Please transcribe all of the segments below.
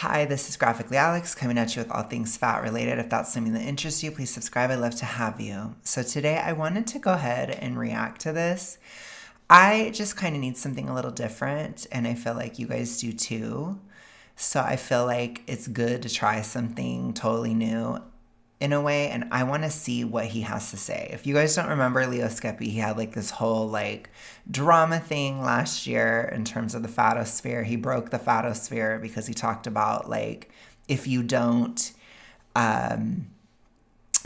Hi, this is Graphically Alex coming at you with all things fat related. If that's something that interests you, please subscribe. I'd love to have you. So today I wanted to go ahead and react to this. I just kind of need something a little different, and I feel like you guys do too. So I feel like it's good to try something totally new in a way, and I want to see what he has to say. If you guys don't remember Leo Skepi, he had like this whole like drama thing last year in terms of the photosphere. He broke the photosphere because he talked about like if you don't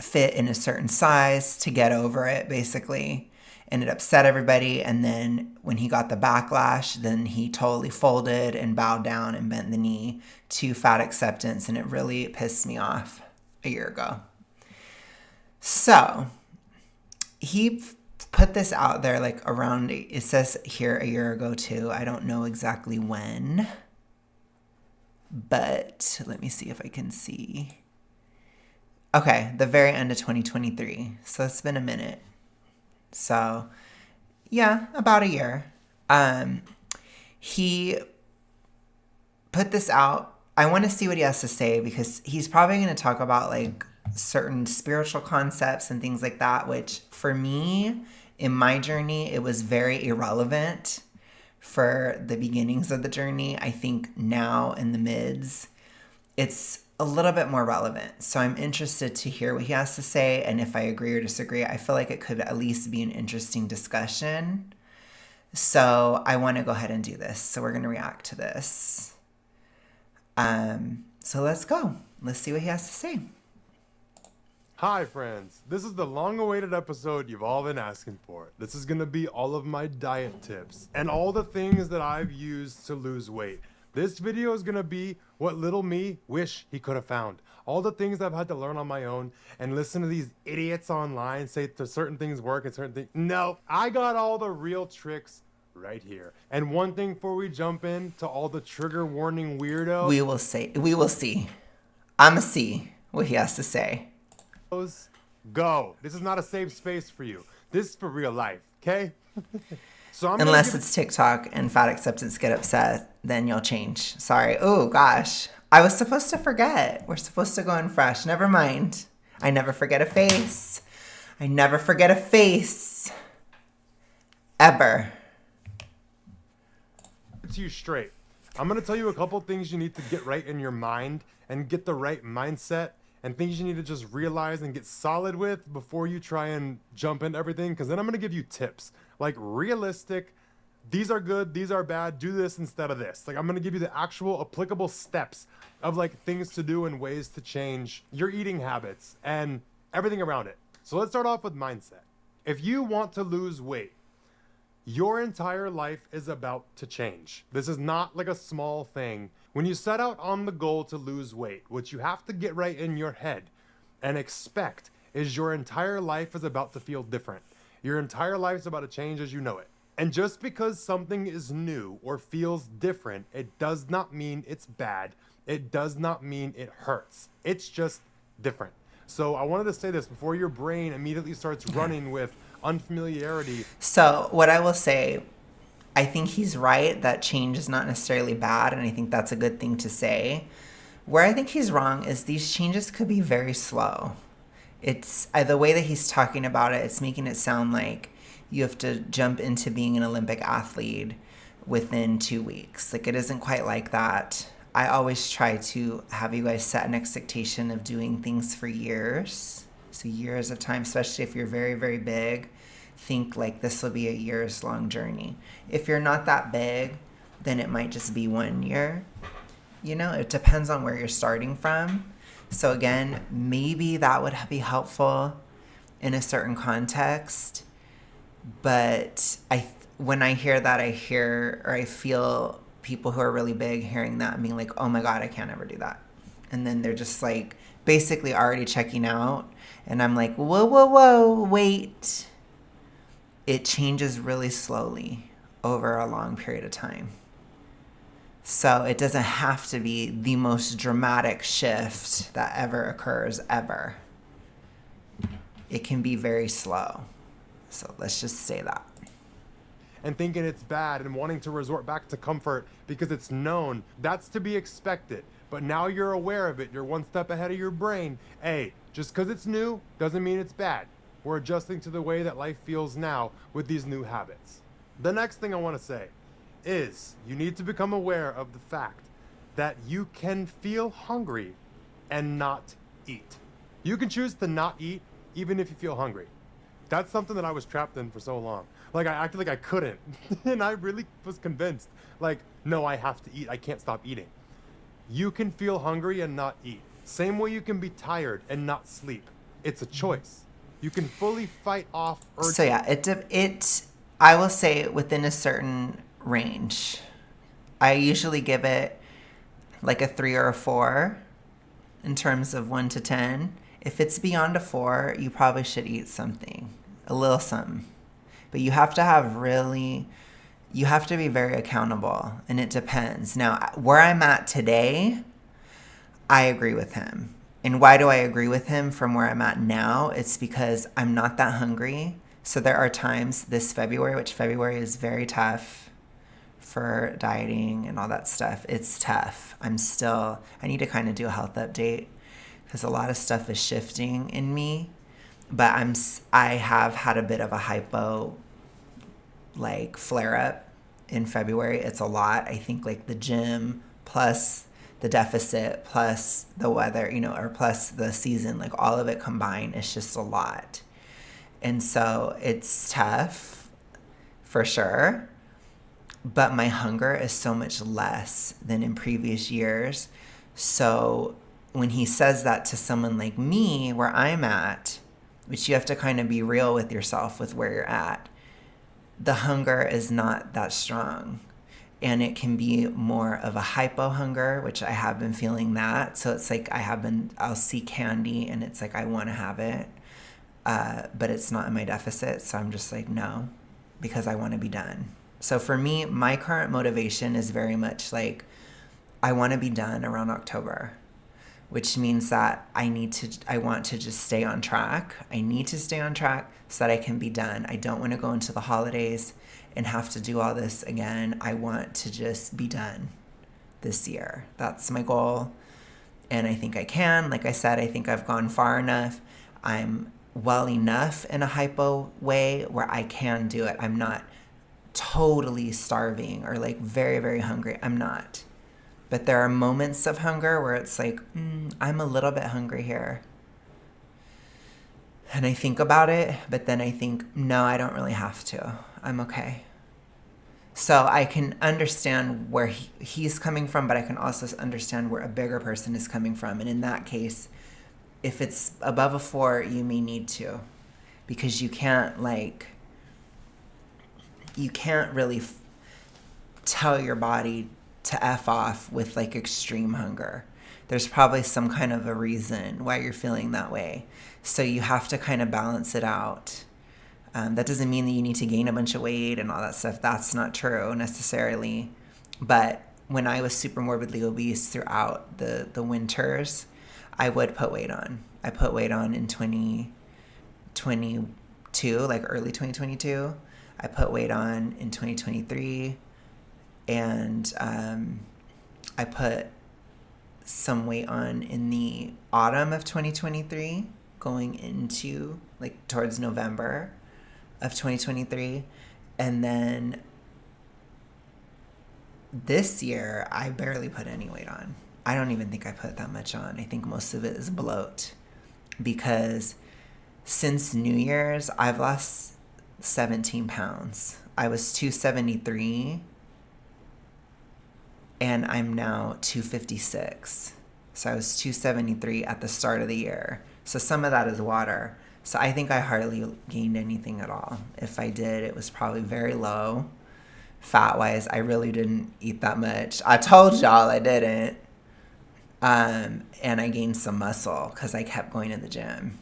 fit in a certain size to get over it, basically. And it upset everybody. And then when he got the backlash, then he totally folded and bowed down and bent the knee to fat acceptance. And it really pissed me off a year ago. So he put this out there like around, it says here a year ago too. I don't know exactly when, but let me see if I can see. Okay, the very end of 2023. So it's been a minute. So yeah, about a year. He put this out. I want to see what he has to say because he's probably going to talk about like certain spiritual concepts and things like that, which for me, in my journey, it was very irrelevant for the beginnings of the journey. I think now in the mids, it's a little bit more relevant. So I'm interested to hear what he has to say. And if I agree or disagree, I feel like it could at least be an interesting discussion. So I want to go ahead and do this. So we're going to react to this. So let's go. Let's see what he has to say. Hi friends, this is the long-awaited episode you've all been asking for. This is going to be all of my diet tips and all the things that I've used to lose weight. This video is going to be what little me wish he could have found. All the things I've had to learn on my own and listen to these idiots online say that certain things work and certain things. No, I got all the real tricks right here. And one thing before we jump in to all the trigger warning weirdos. We will see. I'm going to see what he has to say. Go. This is not a safe space for you. This is for real life, okay? So unless it's TikTok and fat acceptance get upset, then you'll change. Sorry. Oh gosh, I was supposed to forget. We're supposed to go in fresh. Never mind. I never forget a face. I never forget a face. Ever. To you straight. I'm gonna tell you a couple things you need to get right in your mind and get the right mindset. And things you need to just realize and get solid with before you try and jump into everything. Because then I'm going to give you tips. Like realistic, these are good, these are bad, do this instead of this. Like I'm going to give you the actual applicable steps of like things to do and ways to change your eating habits and everything around it. So let's start off with mindset. If you want to lose weight, your entire life is about to change. This is not like a small thing. When you set out on the goal to lose weight, what you have to get right in your head and expect is your entire life is about to feel different. Your entire life is about to change as you know it. And just because something is new or feels different, it does not mean it's bad. It does not mean it hurts. It's just different. So I wanted to say this before your brain immediately starts running with unfamiliarity. So what I will say, I think he's right that change is not necessarily bad, and I think that's a good thing to say. Where I think he's wrong is these changes could be very slow. It's the way that he's talking about it, it's making it sound like you have to jump into being an Olympic athlete within 2 weeks. Like it isn't quite like that. I always try to have you guys set an expectation of doing things for years. So years of time, especially if you're very, very big, think like this will be a years long journey. If you're not that big, then it might just be 1 year. You know, it depends on where you're starting from. So again, maybe that would be helpful in a certain context. But when I hear that, I feel people who are really big hearing that and being like, oh my God, I can't ever do that. And then they're just like basically already checking out. And I'm like, whoa, wait. It changes really slowly over a long period of time. So it doesn't have to be the most dramatic shift that ever occurs, ever. It can be very slow. So let's just say that. and thinking it's bad and wanting to resort back to comfort because it's known. That's to be expected. But now you're aware of it. You're one step ahead of your brain. Hey, just because it's new doesn't mean it's bad. We're adjusting to the way that life feels now with these new habits. The next thing I want to say is you need to become aware of the fact that you can feel hungry and not eat. You can choose to not eat even if you feel hungry. That's something that I was trapped in for so long. Like, I acted like I couldn't. And I really was convinced, like, no, I have to eat. I can't stop eating. You can feel hungry and not eat. Same way you can be tired and not sleep. It's a choice. You can fully fight off urges. So yeah, I will say within a certain range. I usually give it like a 3 or a 4 in terms of 1 to 10. If it's beyond a 4, you probably should eat something, a little something. But you have to be very accountable, and it depends. Now, where I'm at today, I agree with him. And why do I agree with him from where I'm at now? It's because I'm not that hungry. So there are times this February, which February is very tough for dieting and all that stuff. It's tough. I need to kind of do a health update because a lot of stuff is shifting in me. But I have had a bit of a hypo flare up in February. It's a lot. I think like the gym plus the deficit plus the weather, or plus the season, like all of it combined, it's just a lot. And so it's tough for sure. But my hunger is so much less than in previous years. So when he says that to someone like me, where I'm at, which you have to kind of be real with yourself with where you're at, the hunger is not that strong. And it can be more of a hypo hunger, which I have been feeling that. So it's like I'll see candy and it's like I want to have it, but it's not in my deficit. So I'm just like, no, because I want to be done. So for me, my current motivation is very much like I want to be done around October, which means that I want to just stay on track. I need to stay on track so that I can be done. I don't want to go into the holidays and have to do all this again. I want to just be done this year. That's my goal. And I think I can. Like I said, I think I've gone far enough. I'm well enough in a hypo way where I can do it. I'm not totally starving or like very, very hungry. I'm not. But there are moments of hunger where it's like, I'm a little bit hungry here. And I think about it, but then I think, no, I don't really have to. I'm okay. So I can understand where he's coming from, but I can also understand where a bigger person is coming from. And in that case, if it's above a 4, you may need to. Because you can't really tell your body to F off with like extreme hunger. There's probably some kind of a reason why you're feeling that way. So you have to kind of balance it out. That doesn't mean that you need to gain a bunch of weight and all that stuff. That's not true necessarily. But when I was super morbidly obese throughout the winters, I would put weight on. I put weight on in 2022, like early 2022. I put weight on in 2023. And I put some weight on in the autumn of 2023, going into like towards November of 2023. And then this year, I barely put any weight on. I don't even think I put that much on. I think most of it is bloat. Because since New Year's, I've lost 17 pounds. I was 273 and I'm now 256. So I was 273 at the start of the year. So some of that is water. So I think I hardly gained anything at all. If I did, it was probably very low. Fat-wise, I really didn't eat that much. I told y'all I didn't. And I gained some muscle because I kept going to the gym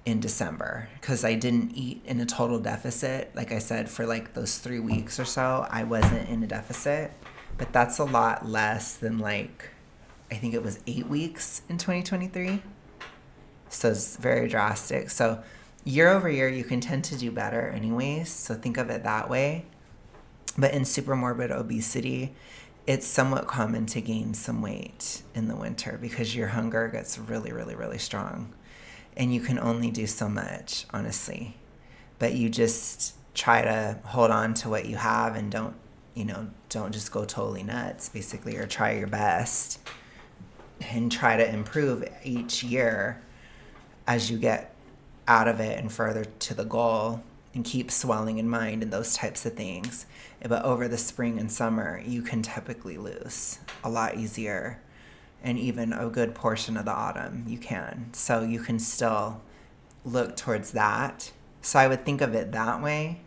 in December because I didn't eat in a total deficit. Like I said, for like those 3 weeks or so, I wasn't in a deficit. But that's a lot less than like, I think it was 8 weeks in 2023. So it's very drastic. So Year over year, you can tend to do better anyways. So think of it that way. But in super morbid obesity, it's somewhat common to gain some weight in the winter because your hunger gets really, really, really strong. And you can only do so much, honestly. But you just try to hold on to what you have and don't just go totally nuts, basically, or try your best and try to improve each year as you get out of it and further to the goal, and keep swelling in mind and those types of things. But over the spring and summer, you can typically lose a lot easier. And even a good portion of the autumn, you can. So you can still look towards that. So I would think of it that way,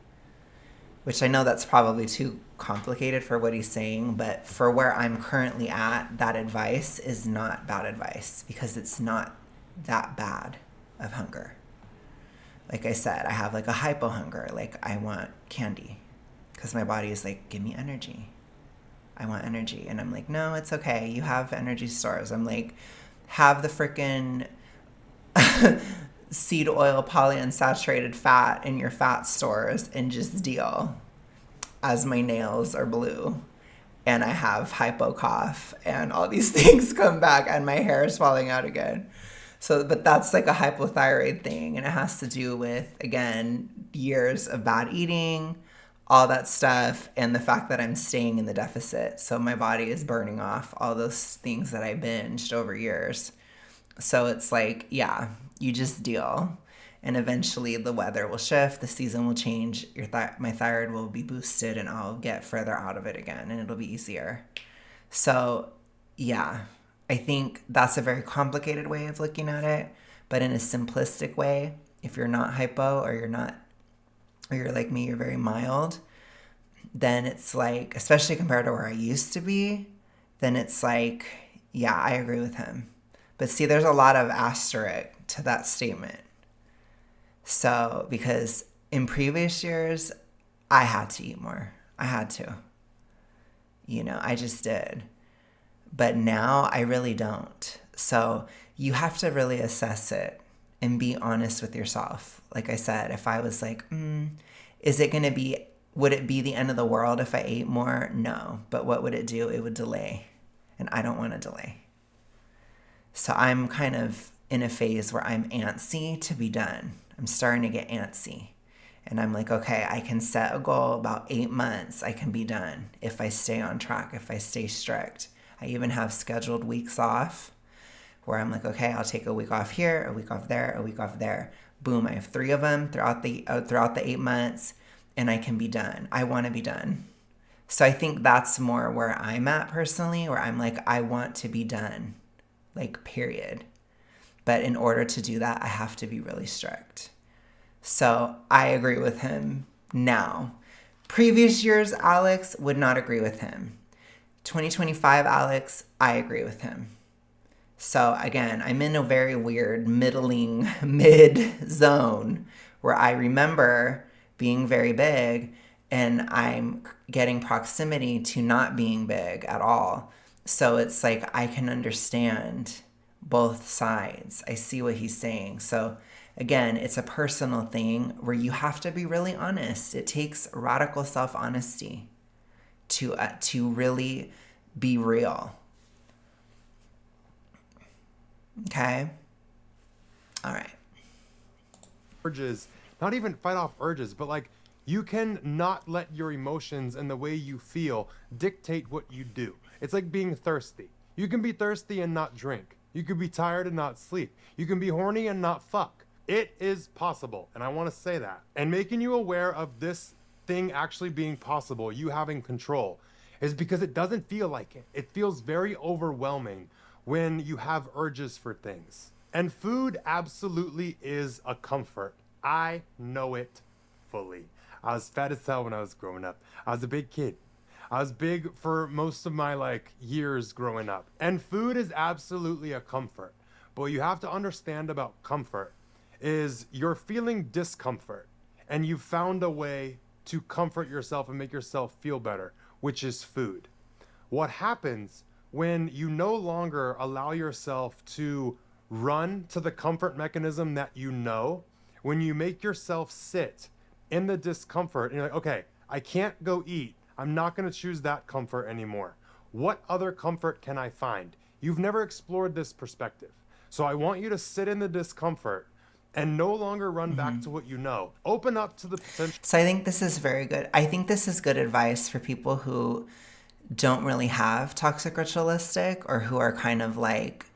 which I know that's probably too complicated for what he's saying, but for where I'm currently at, that advice is not bad advice because it's not that bad of hunger. Like I said, I have like a hypo hunger. Like I want candy because my body is like, give me energy. I want energy. And I'm like, no, it's okay. You have energy stores. I'm like, have the freaking seed oil polyunsaturated fat in your fat stores and just deal, as my nails are blue and I have hypo cough and all these things come back and my hair is falling out again. So, but that's like a hypothyroid thing, and it has to do with, again, years of bad eating, all that stuff, and the fact that I'm staying in the deficit. So my body is burning off all those things that I binged over years. So it's like, yeah, you just deal. And eventually the weather will shift, the season will change, my thyroid will be boosted, and I'll get further out of it again, and it'll be easier. So, yeah, I think that's a very complicated way of looking at it, but in a simplistic way, if you're not hypo or you're like me, you're very mild, then it's like, especially compared to where I used to be, then it's like, yeah, I agree with him. But see, there's a lot of asterisk to that statement. So, because in previous years, I had to eat more. I had to. I just did. But now I really don't. So you have to really assess it and be honest with yourself. Like I said, if I was like, would it be the end of the world if I ate more? No. But what would it do? It would delay. And I don't want to delay. So I'm kind of in a phase where I'm antsy to be done. I'm starting to get antsy. And I'm like, okay, I can set a goal about 8 months. I can be done if I stay on track, if I stay strict. I even have scheduled weeks off where I'm like, okay, I'll take a week off here, a week off there, a week off there. Boom, I have 3 of them throughout the 8 months, and I can be done. I want to be done. So I think that's more where I'm at personally, where I'm like, I want to be done, like, period. But in order to do that, I have to be really strict. So I agree with him now. Previous years, Alex would not agree with him. 2025 Alex, I agree with him. So again, I'm in a very weird mid zone where I remember being very big and I'm getting proximity to not being big at all. So it's like I can understand both sides. I see what he's saying. So again, it's a personal thing where you have to be really honest. It takes radical self-honesty to really be real. Okay? All right. Urges, not even fight off urges, but like you can not let your emotions and the way you feel dictate what you do. It's like being thirsty. You can be thirsty and not drink. You can be tired and not sleep. You can be horny and not fuck. It is possible, and I want to say that. And making you aware of this thing actually being possible, you having control, is because it doesn't feel like it. It feels very overwhelming when you have urges for things. And food absolutely is a comfort. I know it fully. I was fat as hell when I was growing up. I was a big kid. I was big for most of my years growing up. And food is absolutely a comfort. But what you have to understand about comfort is you're feeling discomfort and you found a way to comfort yourself and make yourself feel better, which is food. What happens when you no longer allow yourself to run to the comfort mechanism that you know, when you make yourself sit in the discomfort and you're like, okay, I can't go eat. I'm not going to choose that comfort anymore. What other comfort can I find? You've never explored this perspective. So I want you to sit in the discomfort and no longer run back to what you know. Open up to the potential. So I think this is very good. I think this is good advice for people who don't really have toxic ritualistic, or who are kind of like,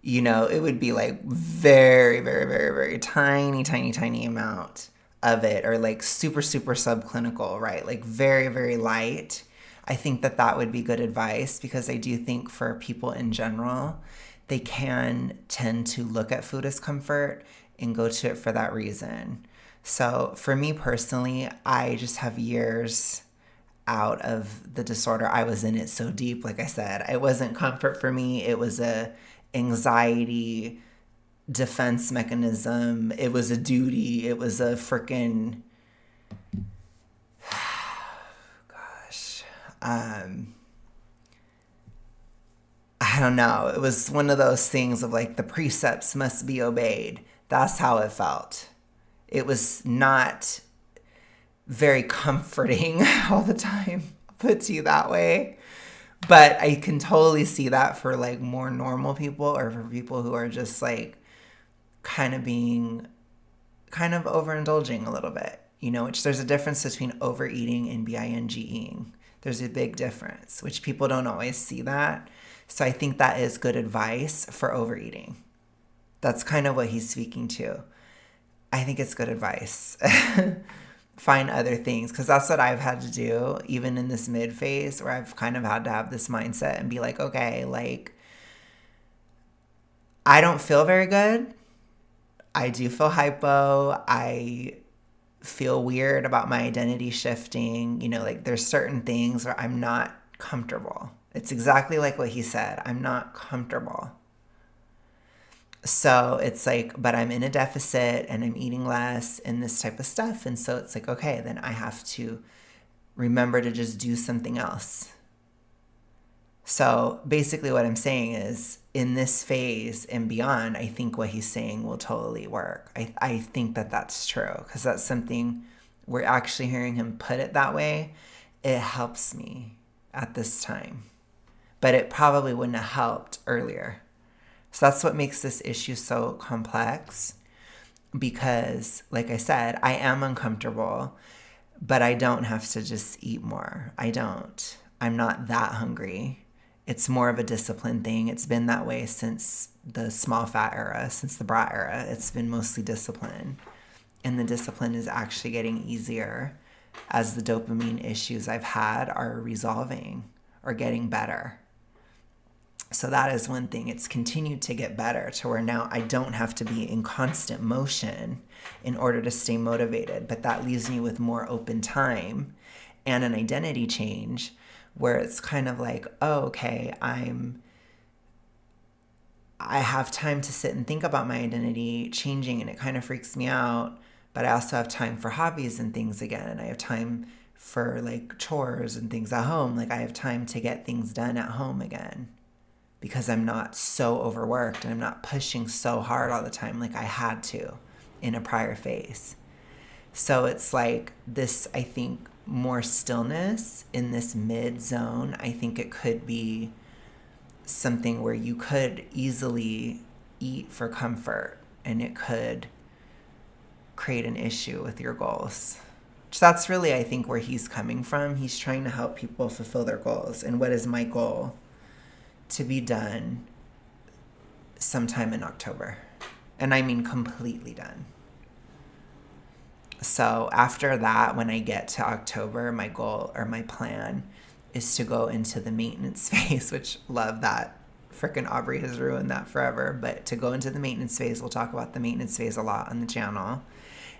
it would be like very, very, very, very tiny, tiny, tiny amount of it, or like super, super subclinical, right? Like very, very light. I think that that would be good advice, because I do think for people in general, they can tend to look at food as comfort and go to it for that reason. So for me personally, I just have years out of the disorder. I was in it so deep. Like I said, it wasn't comfort for me. It was a anxiety defense mechanism. It was a duty. It was a freaking, gosh, I don't know. It was one of those things of like the precepts must be obeyed. That's how it felt. It was not very comforting all the time, I'll put it to you that way. But I can totally see that for like more normal people, or for people who are just like kind of overindulging a little bit, which there's a difference between overeating and binging. There's a big difference, which people don't always see that. So I think that is good advice for overeating. That's kind of what he's speaking to. I think it's good advice. Find other things, because that's what I've had to do even in this mid phase, where I've kind of had to have this mindset and be like, okay, like I don't feel very good. I do feel hypo. I feel weird about my identity shifting. Like there's certain things where I'm not comfortable. It's exactly like what he said. I'm not comfortable. So it's like, but I'm in a deficit and I'm eating less and this type of stuff. And so it's like, okay, then I have to remember to just do something else. So basically what I'm saying is, in this phase and beyond, I think what he's saying will totally work. I think that that's true, because that's something we're actually hearing him put it that way. It helps me at this time, but it probably wouldn't have helped earlier. So that's what makes this issue so complex, because like I said, I am uncomfortable, but I don't have to just eat more. I don't. I'm not that hungry. It's more of a discipline thing. It's been that way since the small fat era, since the brat era. It's been mostly discipline. And the discipline is actually getting easier as the dopamine issues I've had are resolving or getting better. So that is one thing. It's continued to get better to where now I don't have to be in constant motion in order to stay motivated. But that leaves me with more open time and an identity change, where it's kind of like, oh, okay, I have time to sit and think about my identity changing, and it kind of freaks me out. But I also have time for hobbies and things again. And I have time for like chores and things at home. Like I have time to get things done at home again, because I'm not so overworked and I'm not pushing so hard all the time like I had to in a prior phase. So it's like this, I think, more stillness in this mid zone. I think it could be something where you could easily eat for comfort, and it could create an issue with your goals. So that's really, I think, where he's coming from. He's trying to help people fulfill their goals. And what is my goal? To be done sometime in October. And I mean completely done. So after that, when I get to October, my goal or my plan is to go into the maintenance phase, which love that. Frickin' Aubrey has ruined that forever. But to go into the maintenance phase, we'll talk about the maintenance phase a lot on the channel.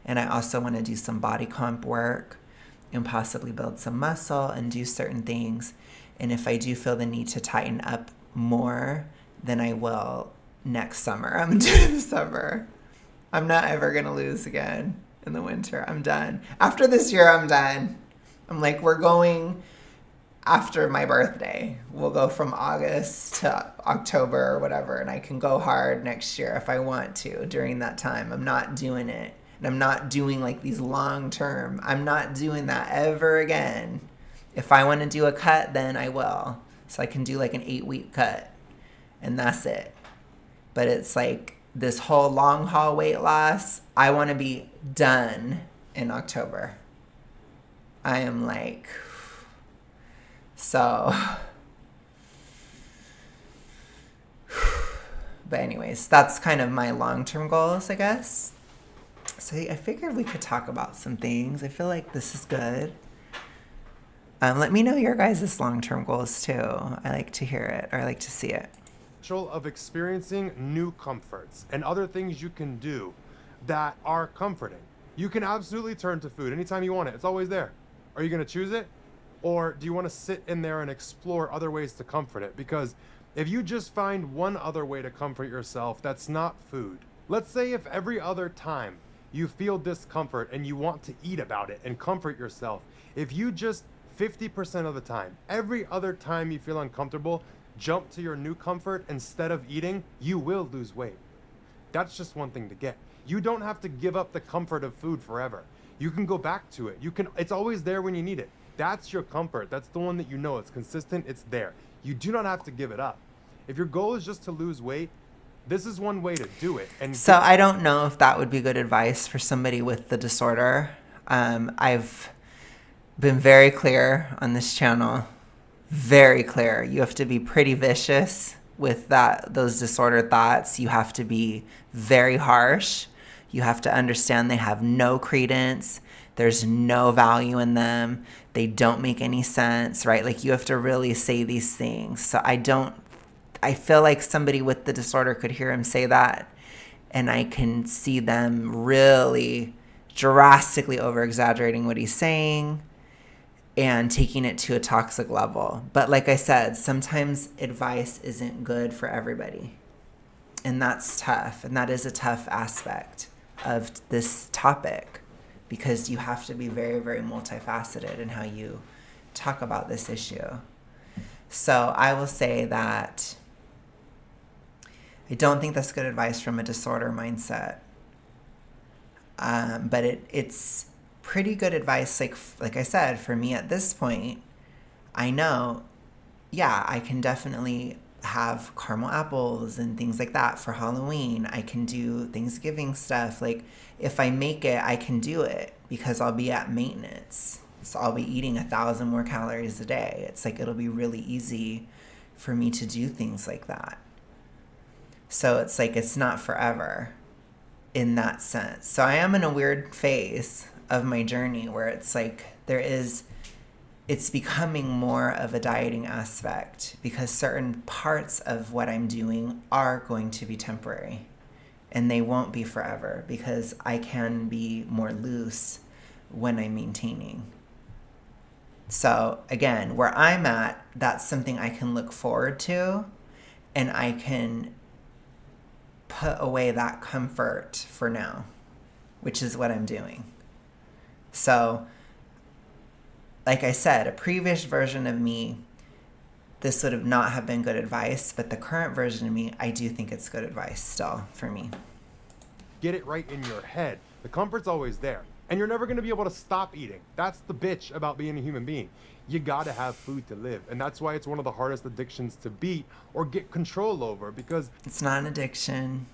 And I also want to do some body comp work and possibly build some muscle and do certain things. And if I do feel the need to tighten up more, then I will next summer. I'm doing the summer. I'm not ever going to lose again in the winter. I'm done. After this year, I'm done. I'm like, we're going after my birthday. We'll go from August to October or whatever, and I can go hard next year if I want to during that time. I'm not doing it And I'm not doing like these long term. I'm not doing that ever again. If I want to do a cut, then I will. So I can do like an 8-week cut and that's it. But it's like this whole long haul weight loss, I want to be done in October. I am like, so. But anyways, that's kind of my long-term goals, I guess. So I figured we could talk about some things. I feel like this is good. Let me know your guys' long-term goals too. I like to hear it, or I like to see it. Of experiencing new comforts and other things you can do that are comforting. You can absolutely turn to food anytime you want it. It's always there. Are you going to choose it? Or do you want to sit in there and explore other ways to comfort it? Because if you just find one other way to comfort yourself that's not food, let's say if every other time you feel discomfort and you want to eat about it and comfort yourself, if you just 50% of the time, every other time you feel uncomfortable, jump to your new comfort instead of eating, you will lose weight. That's just one thing to get. You don't have to give up the comfort of food forever. You can go back to it. It's always there when you need it. That's your comfort. That's the one that you know. It's consistent. It's there. You do not have to give it up. If your goal is just to lose weight, this is one way to do it. And so I don't know if that would be good advice for somebody with the disorder. I've been very clear on this channel. Very clear. You have to be pretty vicious with those disordered thoughts. You have to be very harsh. You have to understand they have no credence. There's no value in them. They don't make any sense, right? Like you have to really say these things. So I feel like somebody with the disorder could hear him say that, and I can see them really drastically over-exaggerating what he's saying and taking it to a toxic level. But like I said, sometimes advice isn't good for everybody. And that's tough. And that is a tough aspect of this topic because you have to be very, very multifaceted in how you talk about this issue. So I will say that I don't think that's good advice from a disorder mindset. But it's pretty good advice. Like I said, for me at this point, I know, yeah, I can definitely have caramel apples and things like that for Halloween. I can do Thanksgiving stuff. Like if I make it, I can do it because I'll be at maintenance. So I'll be eating 1,000 more calories a day. It's like, it'll be really easy for me to do things like that. So it's like, it's not forever in that sense. So I am in a weird phase of my journey where it's like, it's becoming more of a dieting aspect because certain parts of what I'm doing are going to be temporary and they won't be forever because I can be more loose when I'm maintaining. So again, where I'm at, that's something I can look forward to and I can put away that comfort for now, which is what I'm doing. So like I said, a previous version of me, this would have not have been good advice, but the current version of me, I do think it's good advice still for me. Get it right in your head. The comfort's always there. And you're never going to be able to stop eating. That's the bitch about being a human being. You got to have food to live. And that's why it's one of the hardest addictions to beat or get control over because it's not an addiction,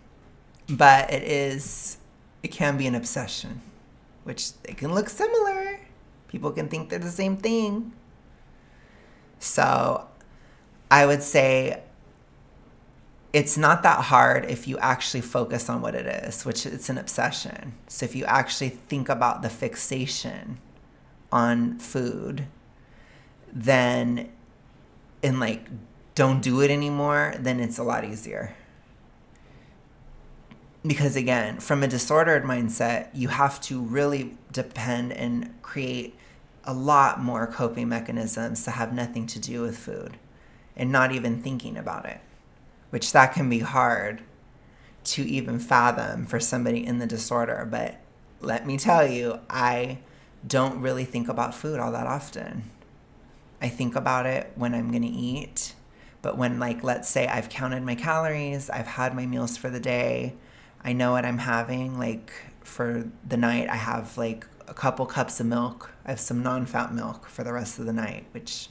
but it can be an obsession, which they can look similar. People can think they're the same thing. So I would say it's not that hard if you actually focus on what it is, which it's an obsession. So if you actually think about the fixation on food, then and like don't do it anymore, then it's a lot easier. Because again, from a disordered mindset, you have to really depend and create a lot more coping mechanisms to have nothing to do with food and not even thinking about it, which that can be hard to even fathom for somebody in the disorder. But let me tell you, I don't really think about food all that often. I think about it when I'm going to eat, but when, like, let's say I've counted my calories, I've had my meals for the day, I know what I'm having, like for the night, I have like a couple cups of milk. I have some non-fat milk for the rest of the night, which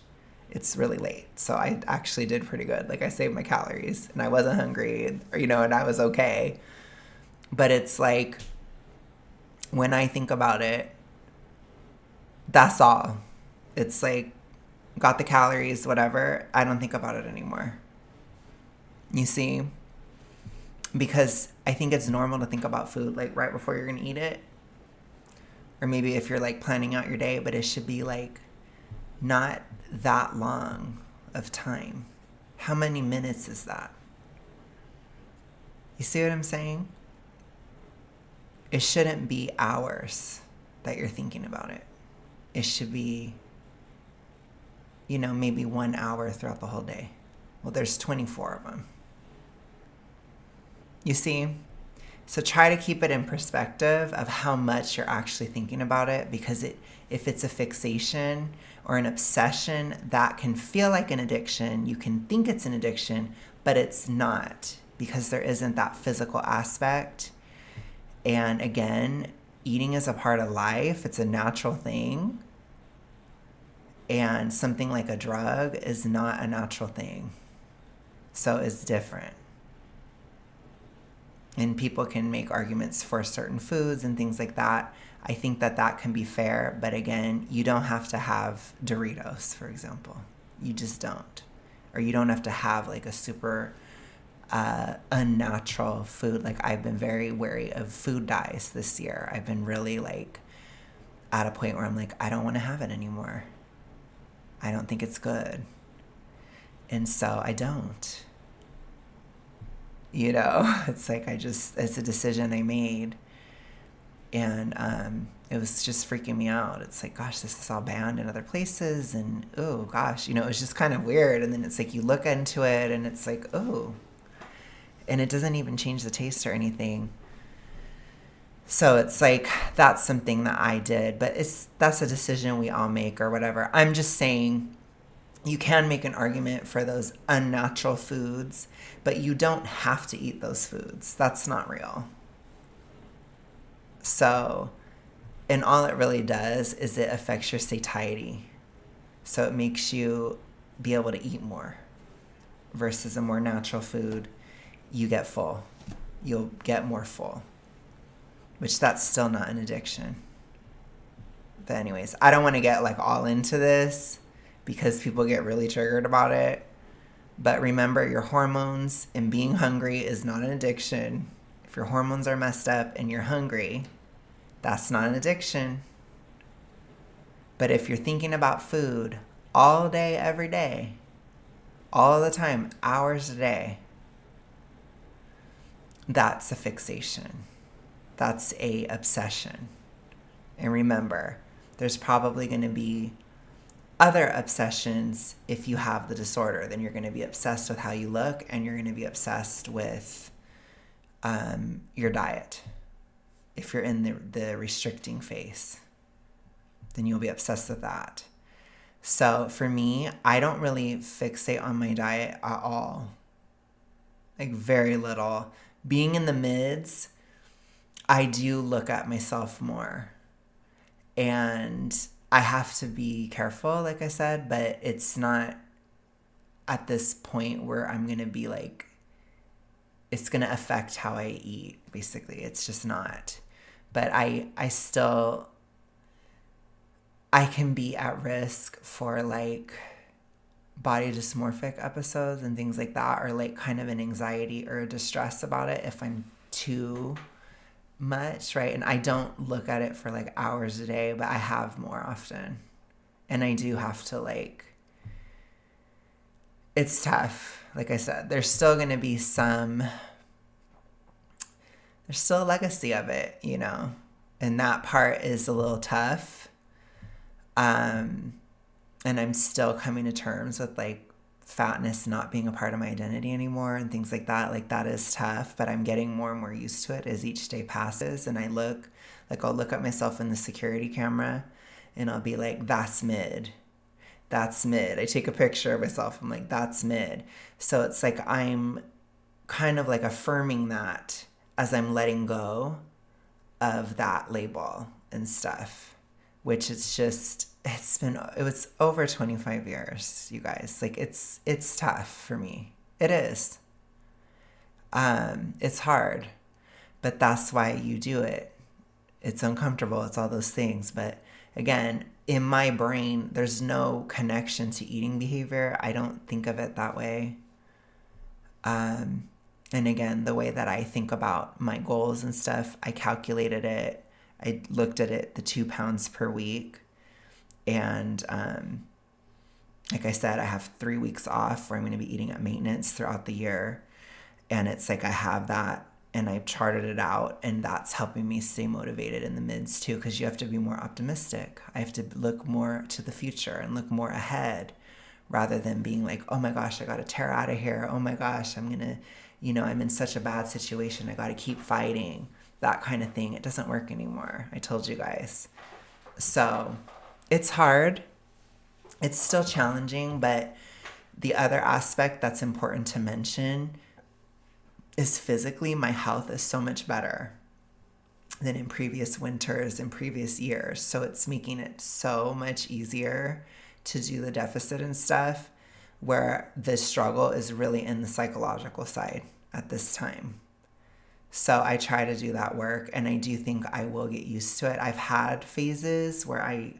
it's really late. So I actually did pretty good. Like I saved my calories and I wasn't hungry, or, and I was okay. But it's like, when I think about it, that's all. It's like, got the calories, whatever. I don't think about it anymore. You see? Because I think it's normal to think about food like right before you're going to eat it. Or maybe if you're like planning out your day, but it should be like not that long of time. How many minutes is that? You see what I'm saying? It shouldn't be hours that you're thinking about it. It should be, maybe 1 hour throughout the whole day. Well, there's 24 of them. You see? So try to keep it in perspective of how much you're actually thinking about it, because if it's a fixation or an obsession, that can feel like an addiction. You can think it's an addiction, but it's not, because there isn't that physical aspect. And again, eating is a part of life. It's a natural thing. And something like a drug is not a natural thing. So it's different. And people can make arguments for certain foods and things like that. I think that can be fair. But again, you don't have to have Doritos, for example. You just don't. Or you don't have to have like a super unnatural food. Like, I've been very wary of food dyes this year. I've been really like at a point where I'm like, I don't want to have it anymore. I don't think it's good. And so I don't. It's like it's a decision I made. And it was just freaking me out. It's like, gosh, this is all banned in other places. And, oh, gosh, it was just kind of weird. And then it's like you look into it and it's like, oh. And it doesn't even change the taste or anything. So it's like, that's something that I did. But that's a decision we all make or whatever. I'm just saying, you can make an argument for those unnatural foods, but you don't have to eat those foods. That's not real. So, and all it really does is it affects your satiety. So it makes you be able to eat more versus a more natural food. You get full. You'll get more full, which that's still not an addiction. But anyways, I don't want to get like all into this because people get really triggered about it. But remember, your hormones and being hungry is not an addiction. If your hormones are messed up and you're hungry, that's not an addiction. But if you're thinking about food all day, every day, all the time, hours a day, that's a fixation. That's a obsession. And remember, there's probably going to be other obsessions. If you have the disorder, then you're going to be obsessed with how you look, and you're going to be obsessed with your diet. If you're in the restricting phase, then you'll be obsessed with that. So for me, I don't really fixate on my diet at all. Like, very little. Being in the mids, I do look at myself more. And I have to be careful, like I said, but it's not at this point where I'm going to be like, it's going to affect how I eat, basically. It's just not. But I can be at risk for like body dysmorphic episodes and things like that, or like kind of an anxiety or a distress about it if I'm too much, right? And I don't look at it for like hours a day, but I have more often. And I do have to like, it's tough. Like I said, there's still going to be there's still a legacy of it, and that part is a little tough. And I'm still coming to terms with like fatness not being a part of my identity anymore and things like that. Like, that is tough, but I'm getting more and more used to it as each day passes. And I'll look at myself in the security camera and I'll be like, that's mid. That's mid. I take a picture of myself. I'm like, that's mid. So it's like, I'm kind of like affirming that as I'm letting go of that label and stuff, which is just, it was over 25 years, you guys. Like, it's tough for me. It is. It's hard, but that's why you do it. It's uncomfortable. It's all those things. But again, in my brain, there's no connection to eating behavior. I don't think of it that way. And again, the way that I think about my goals and stuff, I calculated it. I looked at it, the 2 pounds per week. And like I said, I have 3 weeks off where I'm going to be eating at maintenance throughout the year. And it's like I have that and I've charted it out, and that's helping me stay motivated in the mids too, because you have to be more optimistic. I have to look more to the future and look more ahead rather than being like, oh my gosh, I got to tear out of here. Oh my gosh, I'm going to, I'm in such a bad situation. I got to keep fighting. That kind of thing. It doesn't work anymore. I told you guys. So it's hard. It's still challenging, but the other aspect that's important to mention is physically, my health is so much better than in previous winters and previous years. So it's making it so much easier to do the deficit and stuff, where the struggle is really in the psychological side at this time. So I try to do that work, and I do think I will get used to it. I've had phases where I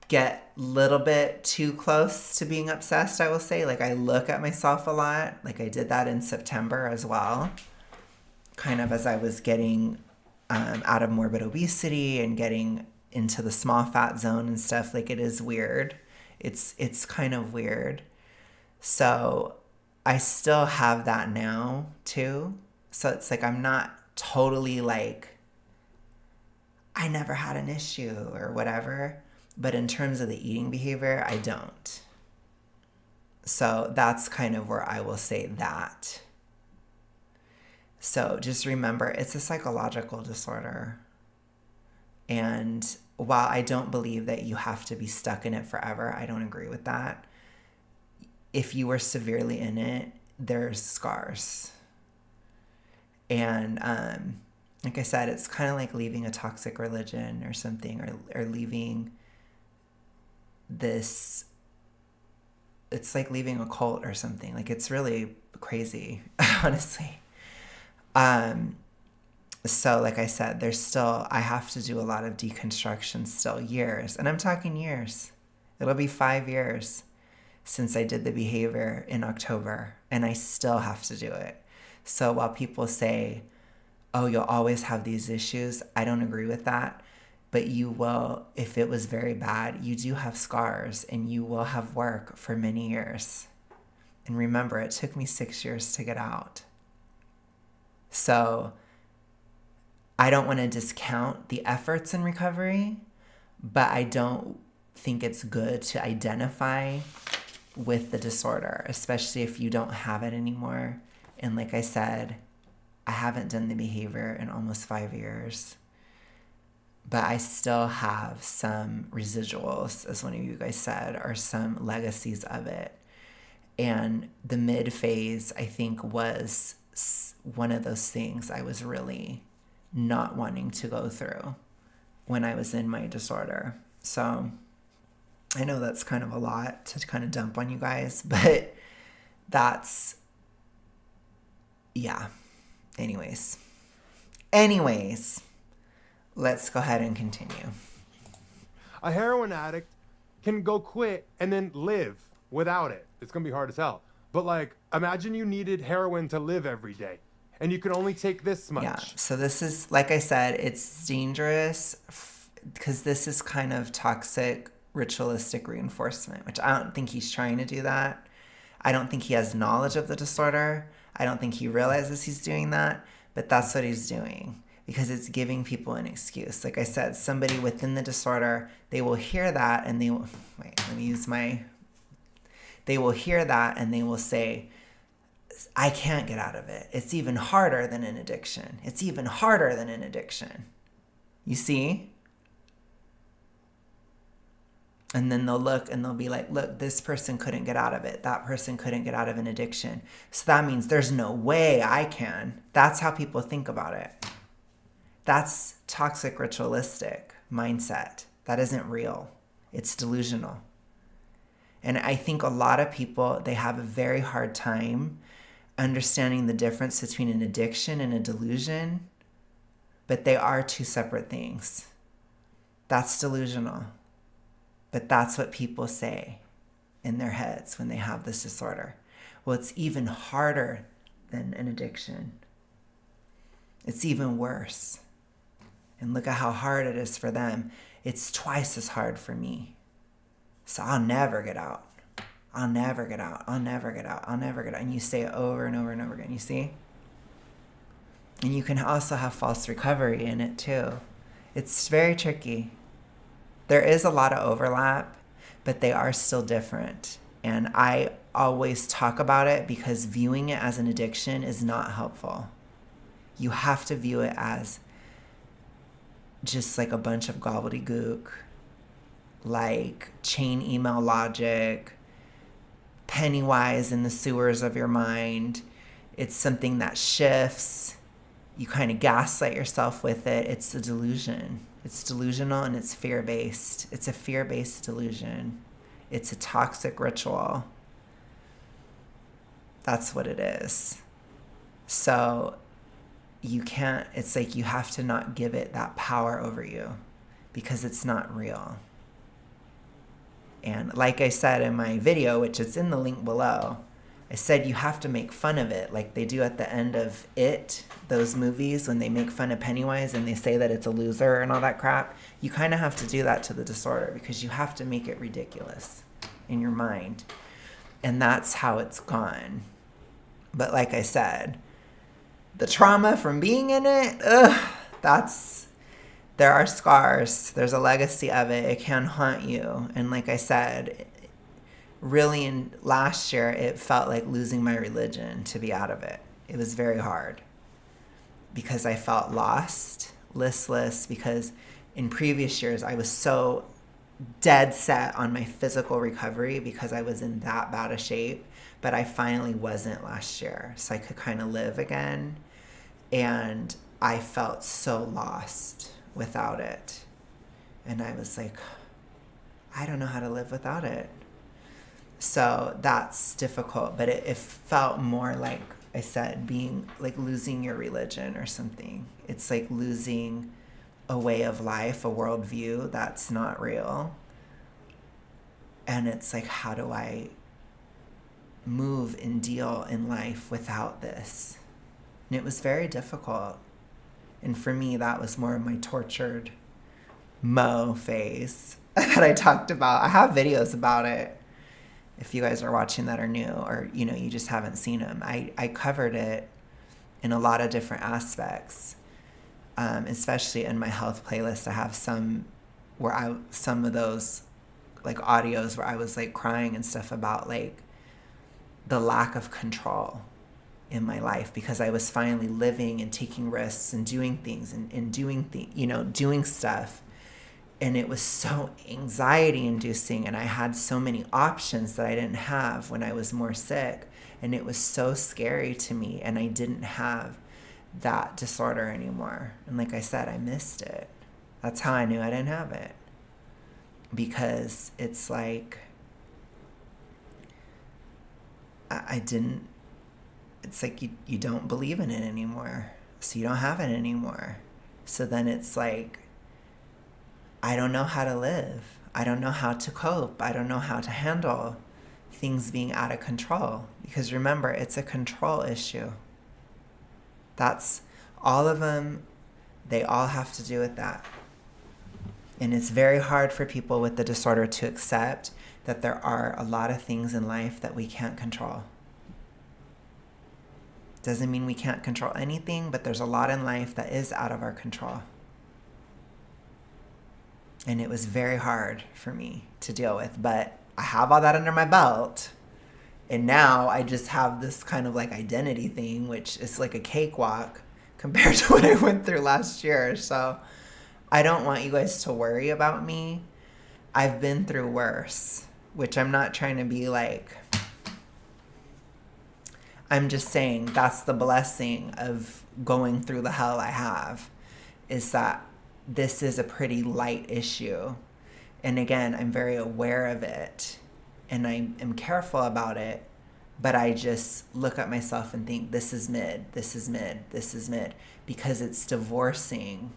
get a little bit too close to being obsessed, I will say. Like, I look at myself a lot. Like, I did that in September as well, kind of as I was getting out of morbid obesity and getting into the small fat zone and stuff. Like, it is weird. It's kind of weird. So I still have that now too. So it's like I'm not totally like I never had an issue or whatever. But in terms of the eating behavior, I don't. So that's kind of where I will say that. So just remember, it's a psychological disorder. And while I don't believe that you have to be stuck in it forever, I don't agree with that. If you were severely in it, there's scars. And like I said, it's kind of like leaving a toxic religion or something, or leaving this, it's like leaving a cult or something. Like, it's really crazy, honestly. So like I said, I have to do a lot of deconstruction still, years. And I'm talking years. It'll be 5 years since I did the behavior in October, and I still have to do it. So while people say, oh, you'll always have these issues, I don't agree with that. But you will, if it was very bad, you do have scars, and you will have work for many years. And remember, it took me 6 years to get out. So I don't want to discount the efforts in recovery, but I don't think it's good to identify with the disorder, especially if you don't have it anymore. And like I said, I haven't done the behavior in almost 5 years. But I still have some residuals, as one of you guys said, or some legacies of it. And the mid phase, I think, was one of those things I was really not wanting to go through when I was in my disorder. So I know that's kind of a lot to kind of dump on you guys, but that's, yeah. Anyways, let's go ahead and continue. A heroin addict can go quit and then live without it. It's going to be hard as hell. But like, imagine you needed heroin to live every day, and you could only take this much. Yeah. So this is, like I said, it's dangerous because this is kind of toxic ritualistic reinforcement, which I don't think he's trying to do that. I don't think he has knowledge of the disorder. I don't think he realizes he's doing that, but that's what he's doing, because it's giving people an excuse. Like I said, somebody within the disorder, they will hear that and they will, they will hear that and they will say, I can't get out of it. It's even harder than an addiction. It's even harder than an addiction. You see? And then they'll look and they'll be like, look, this person couldn't get out of it. That person couldn't get out of an addiction. So that means there's no way I can. That's how people think about it. That's toxic ritualistic mindset. That isn't real. It's delusional. And I think a lot of people, they have a very hard time understanding the difference between an addiction and a delusion, but they are two separate things. That's delusional. But that's what people say in their heads when they have this disorder. Well, it's even harder than an addiction. It's even worse. And look at how hard it is for them. It's twice as hard for me. So I'll never get out. I'll never get out. I'll never get out. I'll never get out. And you say it over and over and over again, you see? And you can also have false recovery in it too. It's very tricky. There is a lot of overlap, but they are still different. And I always talk about it because viewing it as an addiction is not helpful. You have to view it as just like a bunch of gobbledygook, like chain email logic, Pennywise in the sewers of your mind. It's something that shifts. You kind of gaslight yourself with it. It's a delusion. It's delusional and it's fear-based. It's a fear-based delusion. It's a toxic ritual. That's what it is. So you can't, it's like you have to not give it that power over you because it's not real. And like I said in my video, which is in the link below, I said you have to make fun of it like they do at the end of It, those movies, when they make fun of Pennywise and they say that it's a loser and all that crap. You kind of have to do that to the disorder because you have to make it ridiculous in your mind. And that's how it's gone. But like I said, the trauma from being in it, there are scars. There's a legacy of it. It can haunt you. And like I said, really in last year, it felt like losing my religion to be out of it. It was very hard because I felt lost, listless, because in previous years, I was so dead set on my physical recovery because I was in that bad a shape, but I finally wasn't last year. So I could kind of live again. And I felt so lost without it. And I was like, I don't know how to live without it. So that's difficult, but it felt more like I said, being like losing your religion or something. It's like losing a way of life, a worldview that's not real. And it's like, how do I move and deal in life without this? And it was very difficult. And for me, that was more of my tortured Mo phase that I talked about. I have videos about it. If you guys are watching that are new, or, you know, you just haven't seen them. I covered it in a lot of different aspects, especially in my health playlist. I have some of those like audios where I was like crying and stuff about like the lack of control in my life because I was finally living and taking risks and doing things and doing stuff. And it was so anxiety inducing, and I had so many options that I didn't have when I was more sick. And it was so scary to me, and I didn't have that disorder anymore. And like I said, I missed it. That's how I knew I didn't have it. Because it's like, it's like you don't believe in it anymore. So you don't have it anymore. So then it's like, I don't know how to live. I don't know how to cope. I don't know how to handle things being out of control. Because remember, it's a control issue. That's all of them. They all have to do with that. And it's very hard for people with the disorder to accept that there are a lot of things in life that we can't control. Doesn't mean we can't control anything, but there's a lot in life that is out of our control. And it was very hard for me to deal with, but I have all that under my belt. And now I just have this kind of like identity thing, which is like a cakewalk compared to what I went through last year. So I don't want you guys to worry about me. I've been through worse, which I'm not trying to be like, I'm just saying that's the blessing of going through the hell I have, is that this is a pretty light issue. And again, I'm very aware of it and I am careful about it, but I just look at myself and think, this is mid, this is mid, this is mid, because it's divorcing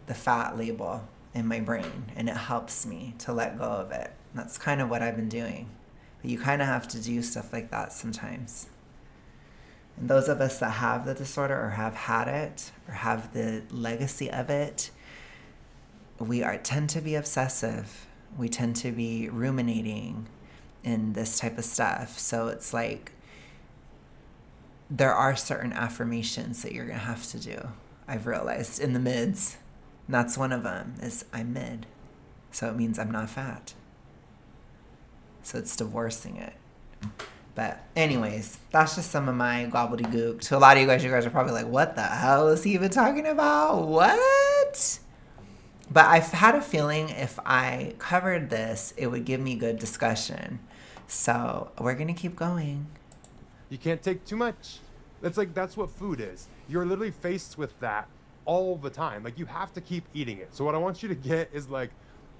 the fat label in my brain and it helps me to let go of it. And that's kind of what I've been doing. But you kind of have to do stuff like that sometimes. And those of us that have the disorder or have had it or have the legacy of it, we tend to be obsessive. We tend to be ruminating in this type of stuff. So it's like there are certain affirmations that you're going to have to do. I've realized in the mids. And that's one of them is I'm mid. So it means I'm not fat. So it's divorcing it. But anyways, that's just some of my gobbledygook. To a lot of you guys are probably like, what the hell is he even talking about? What? But I've had a feeling if I covered this, it would give me good discussion. So we're going to keep going. You can't take too much. That's what food is. You're literally faced with that all the time. Like, you have to keep eating it. So what I want you to get is like,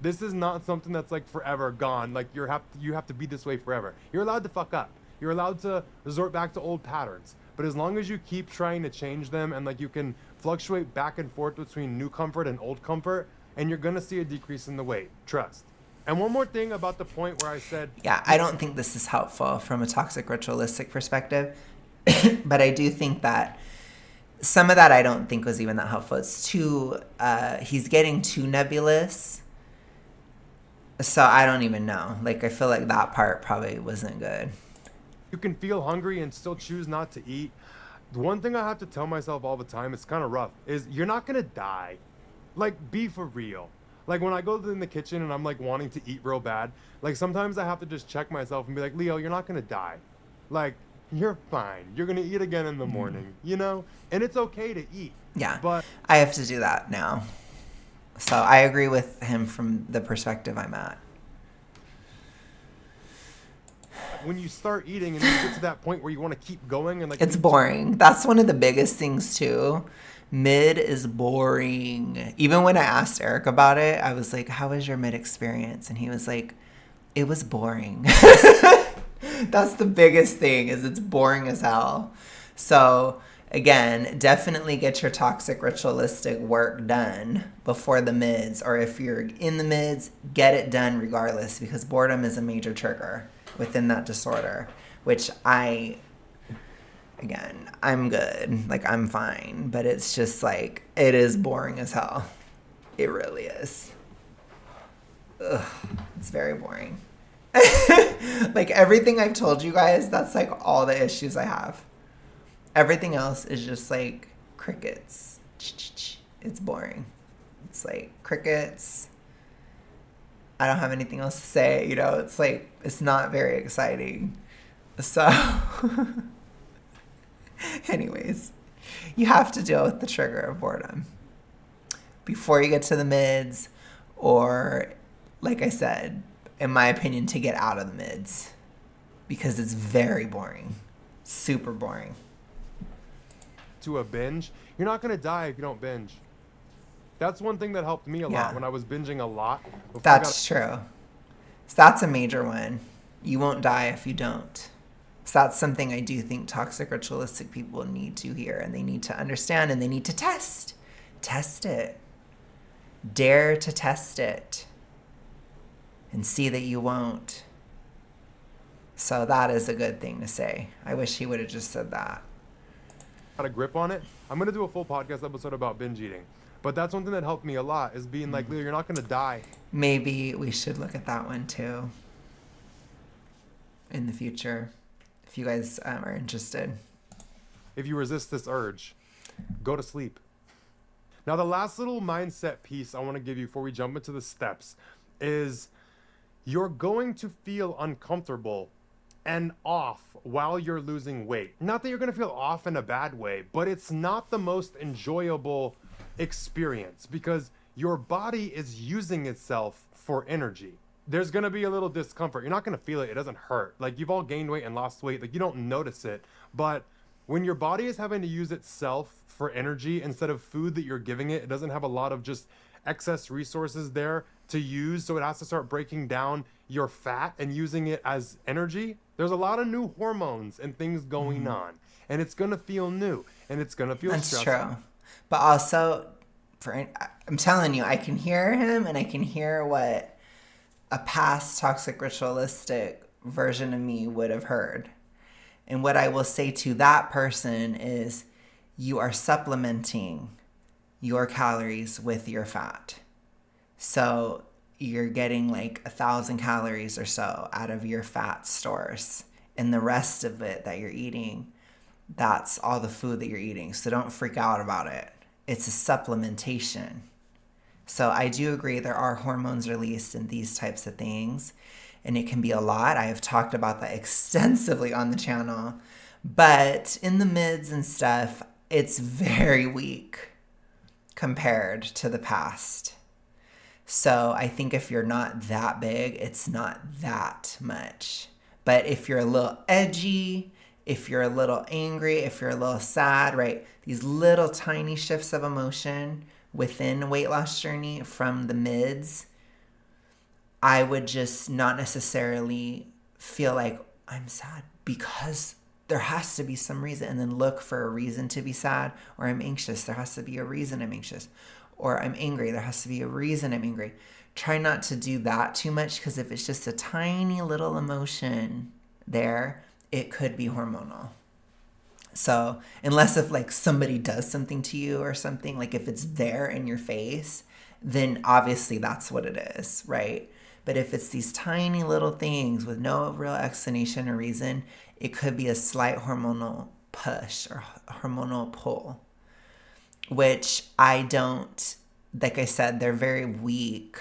this is not something that's like forever gone. Like you have to be this way forever. You're allowed to fuck up. You're allowed to resort back to old patterns. But as long as you keep trying to change them and like you can fluctuate back and forth between new comfort and old comfort, and you're gonna see a decrease in the weight. Trust. And one more thing about the point where I said, yeah, I don't think this is helpful from a toxic ritualistic perspective, but I do think that some of that I don't think was even that helpful. It's too, he's getting too nebulous. So I don't even know. Like, I feel like that part probably wasn't good. you can feel hungry and still choose not to eat. The one thing I have to tell myself all the time, it's kind of rough, is you're not gonna die. Like, be for real. Like, when I go in the kitchen and I'm like wanting to eat real bad, like sometimes I have to just check myself and be like, Leo, you're not gonna die. Like, you're fine. You're gonna eat again in the morning, you know? And it's okay to eat. Yeah. But I have to do that now. So I agree with him from the perspective I'm at. when you start eating and you get to that point where you want to keep going and like it's boring. That's one of the biggest things too. Mid is boring. Even when I asked Eric about it, I was like, how was your mid experience? And he was like, it was boring. That's the biggest thing, is it's boring as hell. So again, definitely get your toxic ritualistic work done before the mids, or if you're in the mids, get it done regardless, because boredom is a major trigger within that disorder, which I'm good. Like, I'm fine, but it's just like, it is boring as hell. It really is. Ugh, it's very boring. Like, everything I've told you guys, that's like all the issues I have. Everything else is just like crickets. It's boring. It's like crickets. I don't have anything else to say, you know? It's like, it's not very exciting. So, anyways, you have to deal with the trigger of boredom before you get to the mids, or, like I said, in my opinion, to get out of the mids, because it's very boring. Super boring. To a binge, you're not going to die if you don't binge. That's one thing that helped me a lot when I was binging a lot. That's true. So that's a major one. You won't die if you don't. So that's something I do think toxic ritualistic people need to hear, and they need to understand, and they need to test. Test it. Dare to test it. And see that you won't. So that is a good thing to say. I wish he would have just said that. Got a grip on it. I'm going to do a full podcast episode about binge eating. But that's one thing that helped me a lot, is being like, Leo, you're not going to die. Maybe we should look at that one too in the future, if you guys are interested. If you resist this urge, go to sleep. Now, the last little mindset piece I want to give you before we jump into the steps is you're going to feel uncomfortable and off while you're losing weight. Not that you're going to feel off in a bad way, but it's not the most enjoyable experience, because your body is using itself for energy. there's gonna be a little discomfort. You're not gonna feel it. It doesn't hurt. Like you've all gained weight and lost weight. Like you don't notice it. But when your body is having to use itself for energy instead of food that you're giving it, it doesn't have a lot of just excess resources there to use. So it has to start breaking down your fat and using it as energy. There's a lot of new hormones and things going on. And it's gonna feel new and it's gonna feel That's stressful. true. But also, I'm telling you, I can hear him and I can hear what a past toxic ritualistic version of me would have heard. And what I will say to that person is you are supplementing your calories with your fat. So you're getting like 1,000 calories or so out of your fat stores. And the rest of it that you're eating, that's all the food that you're eating. So don't freak out about it. It's a supplementation. So I do agree there are hormones released in these types of things, and it can be a lot. I have talked about that extensively on the channel. But in the mids and stuff, it's very weak compared to the past. So I think if you're not that big, it's not that much. But if you're a little edgy, if you're a little angry, if you're a little sad, right? These little tiny shifts of emotion within a weight loss journey from the mids, I would just not necessarily feel like I'm sad because there has to be some reason, and then look for a reason to be sad. Or I'm anxious, there has to be a reason I'm anxious. Or I'm angry, there has to be a reason I'm angry. Try not to do that too much, because if it's just a tiny little emotion there, it could be hormonal. So unless if like somebody does something to you or something, like if it's there in your face, then obviously that's what it is, right? But if it's these tiny little things with no real explanation or reason, it could be a slight hormonal push or hormonal pull, which I don't, like I said, they're very weak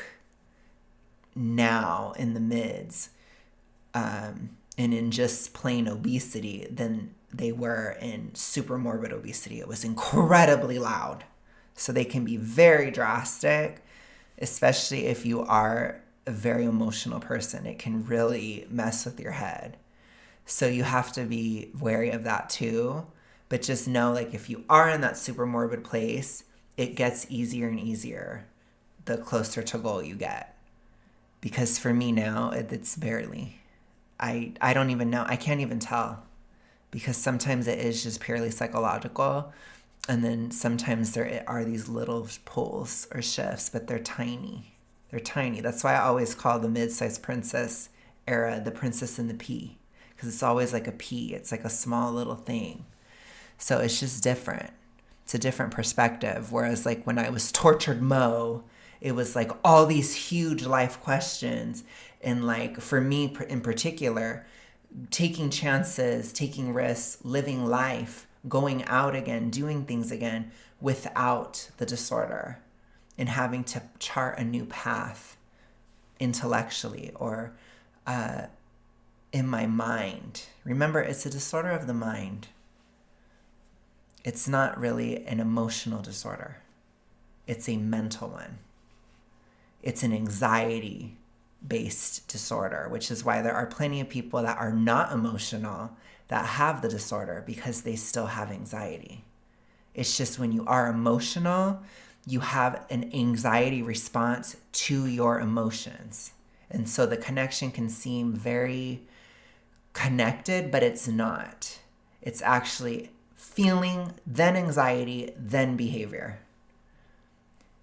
now in the mids, and in just plain obesity than they were in super morbid obesity. It was incredibly loud. So they can be very drastic, especially if you are a very emotional person. It can really mess with your head. So you have to be wary of that too. But just know, like, if you are in that super morbid place, it gets easier and easier the closer to goal you get. Because for me now, it's barely. I don't even know. I can't even tell. Because sometimes it is just purely psychological. And then sometimes there are these little pulls or shifts, but they're tiny. They're tiny. That's why I always call the mid-sized princess era the princess in the pea. Because it's always like a pea. It's like a small little thing. So it's just different. It's a different perspective. Whereas like when I was tortured Mo, it was like all these huge life questions. And like for me in particular, taking chances, taking risks, living life, going out again, doing things again without the disorder, and having to chart a new path intellectually or in my mind. Remember, it's a disorder of the mind. It's not really an emotional disorder. It's a mental one. It's an anxiety-based disorder, which is why there are plenty of people that are not emotional that have the disorder because they still have anxiety. It's just when you are emotional, you have an anxiety response to your emotions. And so the connection can seem very connected, but it's not. It's actually feeling, then anxiety, then behavior.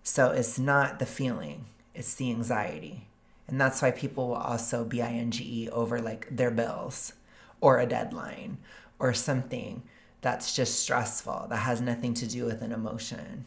So it's not the feeling, it's the anxiety. And that's why people will also binge over like their bills or a deadline or something that's just stressful, that has nothing to do with an emotion.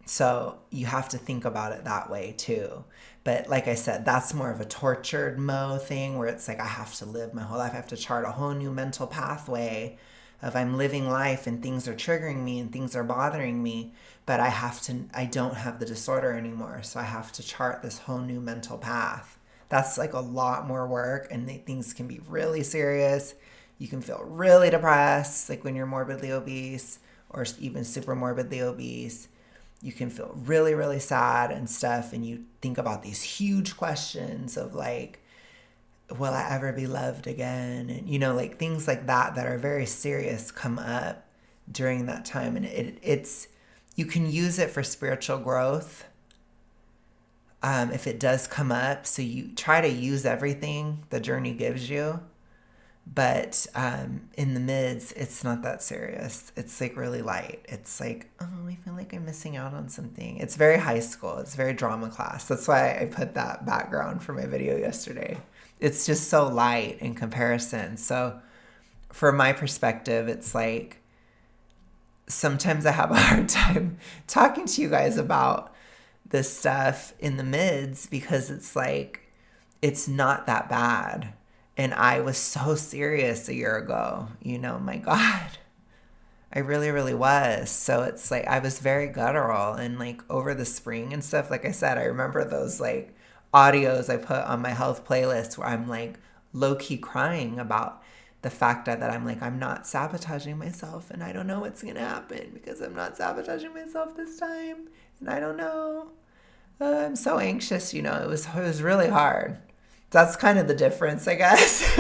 So you have to think about it that way too. But like I said, that's more of a tortured Mo thing where it's like I have to live my whole life. I have to chart a whole new mental pathway of I'm living life and things are triggering me and things are bothering me, but I don't have the disorder anymore. So I have to chart this whole new mental path. That's like a lot more work, and things can be really serious. You can feel really depressed, like when you're morbidly obese or even super morbidly obese. You can feel really, really sad and stuff. And you think about these huge questions of like, will I ever be loved again? And, like things like that that are very serious come up during that time. And it's, you can use it for spiritual growth if it does come up. So you try to use everything the journey gives you. But in the mids, it's not that serious. It's like really light. It's like, oh, I feel like I'm missing out on something. It's very high school. It's very drama class. That's why I put that background for my video yesterday. It's just so light in comparison. So from my perspective, it's like sometimes I have a hard time talking to you guys about this stuff in the mids because it's like, it's not that bad. And I was so serious a year ago, my God, I really, really was. So it's like, I was very guttural and like over the spring and stuff. Like I said, I remember those like audios I put on my health playlist where I'm like low key crying about the fact that I'm like, I'm not sabotaging myself and I don't know what's going to happen because I'm not sabotaging myself this time. And I don't know. I'm so anxious, it was really hard. That's kind of the difference, I guess.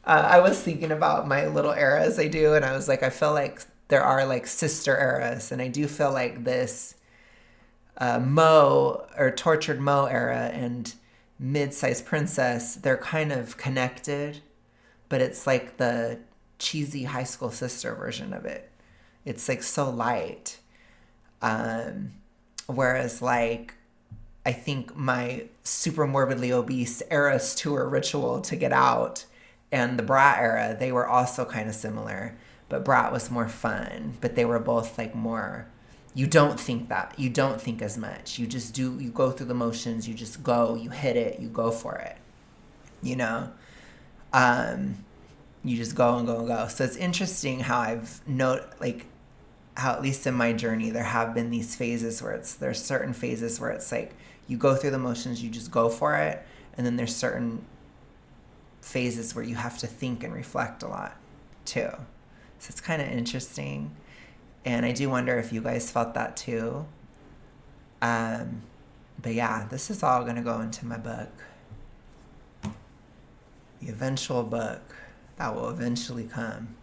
I was thinking about my little eras I do, and I was like, I feel like there are like sister eras, and I do feel like this Mo or Tortured Mo era and Mid-Sized Princess, they're kind of connected, but it's like the cheesy high school sister version of it. It's like so light. Whereas like, I think my super morbidly obese Eras tour ritual to get out and the Brat era, they were also kind of similar, but Brat was more fun, but they were both like more, you don't think as much. You just do, you go through the motions, you just go, you hit it, you go for it, you just go and go and go. So it's interesting how how at least in my journey, there have been these phases where there's certain phases where it's like, you go through the motions, you just go for it. And then there's certain phases where you have to think and reflect a lot too. So it's kind of interesting. And I do wonder if you guys felt that too. But yeah, this is all going to go into my book. The eventual book that will eventually come.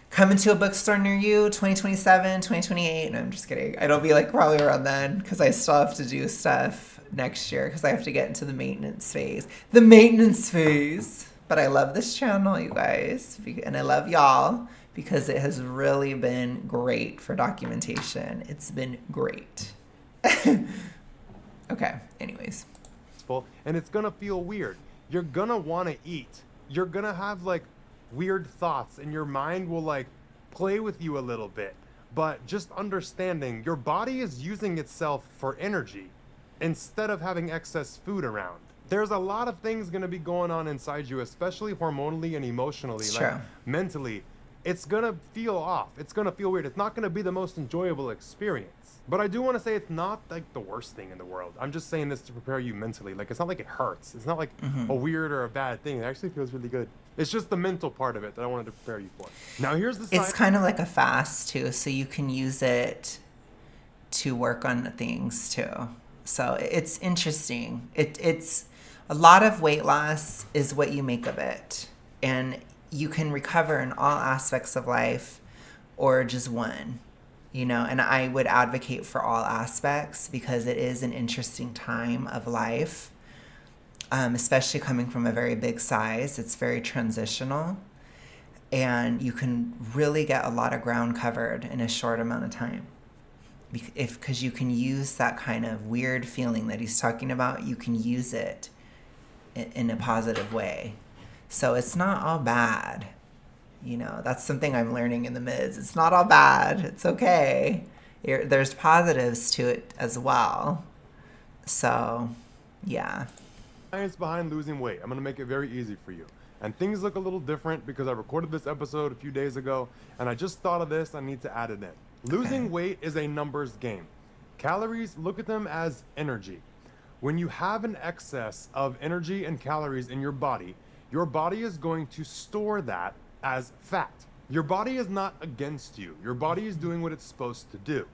Coming to a bookstore near you, 2027, 2028. No, I'm just kidding. It'll be like probably around then because I still have to do stuff next year because I have to get into the maintenance phase. The maintenance phase. But I love this channel, you guys. And I love y'all because it has really been great for documentation. It's been great. Okay, anyways. And it's going to feel weird. You're going to want to eat. You're going to have like weird thoughts and your mind will like play with you a little bit, but just understanding your body is using itself for energy instead of having excess food around. There's a lot of things going to be going on inside you, especially hormonally and emotionally, like mentally. It's going to feel off. It's going to feel weird. It's not going to be the most enjoyable experience. But I do want to say it's not like the worst thing in the world. I'm just saying this to prepare you mentally. Like, it's not like it hurts. It's not like a weird or a bad thing. It actually feels really good. It's just the mental part of it that I wanted to prepare you for. Now, here's the side. It's kind of like a fast, too, so you can use it to work on things, too. So it's interesting. It's a lot of weight loss is what you make of it. And you can recover in all aspects of life or just one. And I would advocate for all aspects because it is an interesting time of life, especially coming from a very big size. It's very transitional, and you can really get a lot of ground covered in a short amount of time. Because you can use that kind of weird feeling that he's talking about, you can use it in a positive way. So it's not all bad. That's something I'm learning in the mids. It's not all bad. It's okay. There's positives to it as well. So, yeah. Science behind losing weight. I'm going to make it very easy for you. And things look a little different because I recorded this episode a few days ago, and I just thought of this. I need to add it in. Losing weight is a numbers game. Calories, look at them as energy. When you have an excess of energy and calories in your body is going to store that as fat. Your body is not against you. Your body is doing what it's supposed to do.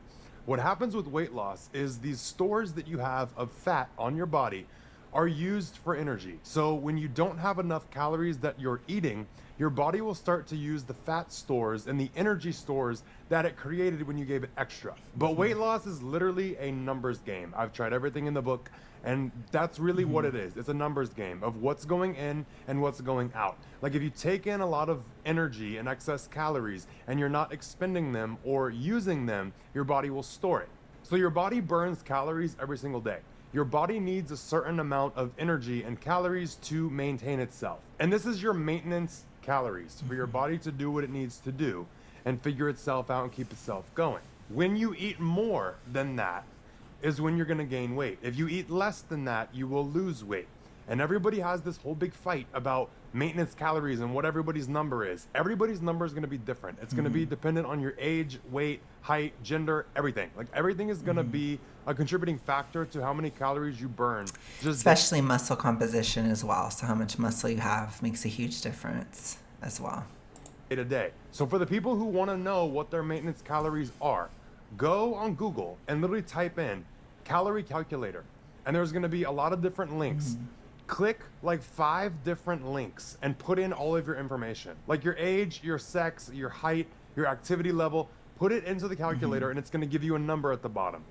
What happens with weight loss is these stores that you have of fat on your body are used for energy. So when you don't have enough calories that you're eating, your body will start to use the fat stores and the energy stores that it created when you gave it extra. But weight loss is literally a numbers game. I've tried everything in the book, and that's really what it is. It's a numbers game of what's going in and what's going out. Like if you take in a lot of energy and excess calories and you're not expending them or using them, your body will store it. So your body burns calories every single day. Your body needs a certain amount of energy and calories to maintain itself. And this is your maintenance calories for your body to do what it needs to do and figure itself out and keep itself going. When you eat more than that is when you're going to gain weight. If you eat less than that, you will lose weight. And everybody has this whole big fight about maintenance calories and what everybody's number is. Everybody's number is going to be different. It's going to be dependent on your age, weight, height, gender, everything. Like everything is going to be a contributing factor to how many calories you burn. Especially muscle composition as well. So how much muscle you have makes a huge difference as well. Day to day. So for the people who want to know what their maintenance calories are, go on Google and literally type in calorie calculator. And there's going to be a lot of different links. Click like 5 different links and put in all of your information. Like your age, your sex, your height, your activity level. Put it into the calculator and it's going to give you a number at the bottom.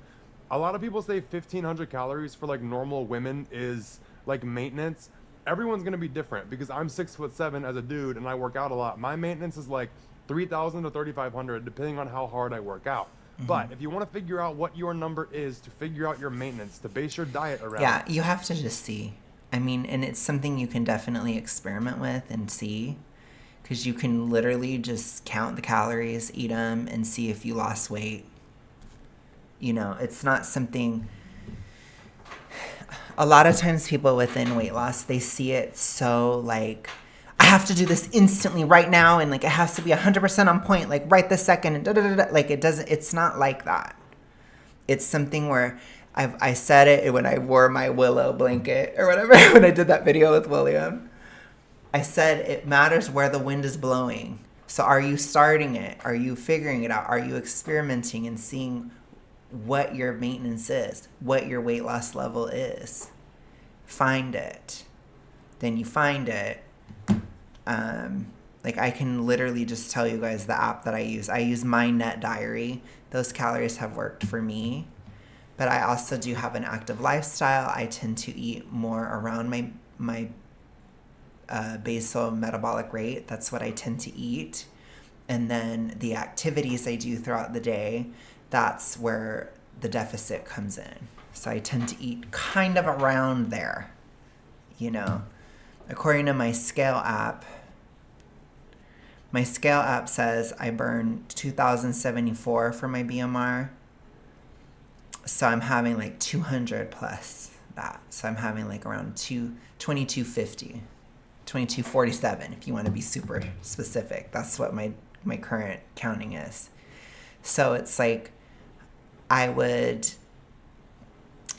A lot of people say 1,500 calories for like normal women is like maintenance. Everyone's going to be different because I'm 6'7" as a dude and I work out a lot. My maintenance is like 3,000 to 3,500 depending on how hard I work out. But if you want to figure out what your number is to figure out your maintenance, to base your diet around. Yeah, you have to just see. I mean, and it's something you can definitely experiment with and see, because you can literally just count the calories, eat them, and see if you lost weight. You know, it's not something. A lot of times people within weight loss, they see it so like, I have to do this instantly right now, and like it has to be 100% on point, like right this second, and da da da da. Like it doesn't. It's not like that. It's something where I said it when I wore my willow blanket or whatever when I did that video with William. I said it matters where the wind is blowing. So are you starting it? Are you figuring it out? Are you experimenting and seeing what your maintenance is, what your weight loss level is? Find it. Then you find it. Like I can literally just tell you guys the app that I use. I use My Net Diary. Those calories have worked for me. But I also do have an active lifestyle. I tend to eat more around my basal metabolic rate. That's what I tend to eat. And then the activities I do throughout the day, that's where the deficit comes in. So I tend to eat kind of around there, you know. According to my scale app says I burn 2,074 for my BMR. So I'm having like 200 plus that. So I'm having like around 2250, 2247 if you want to be super specific. That's what my current counting is. So it's like I would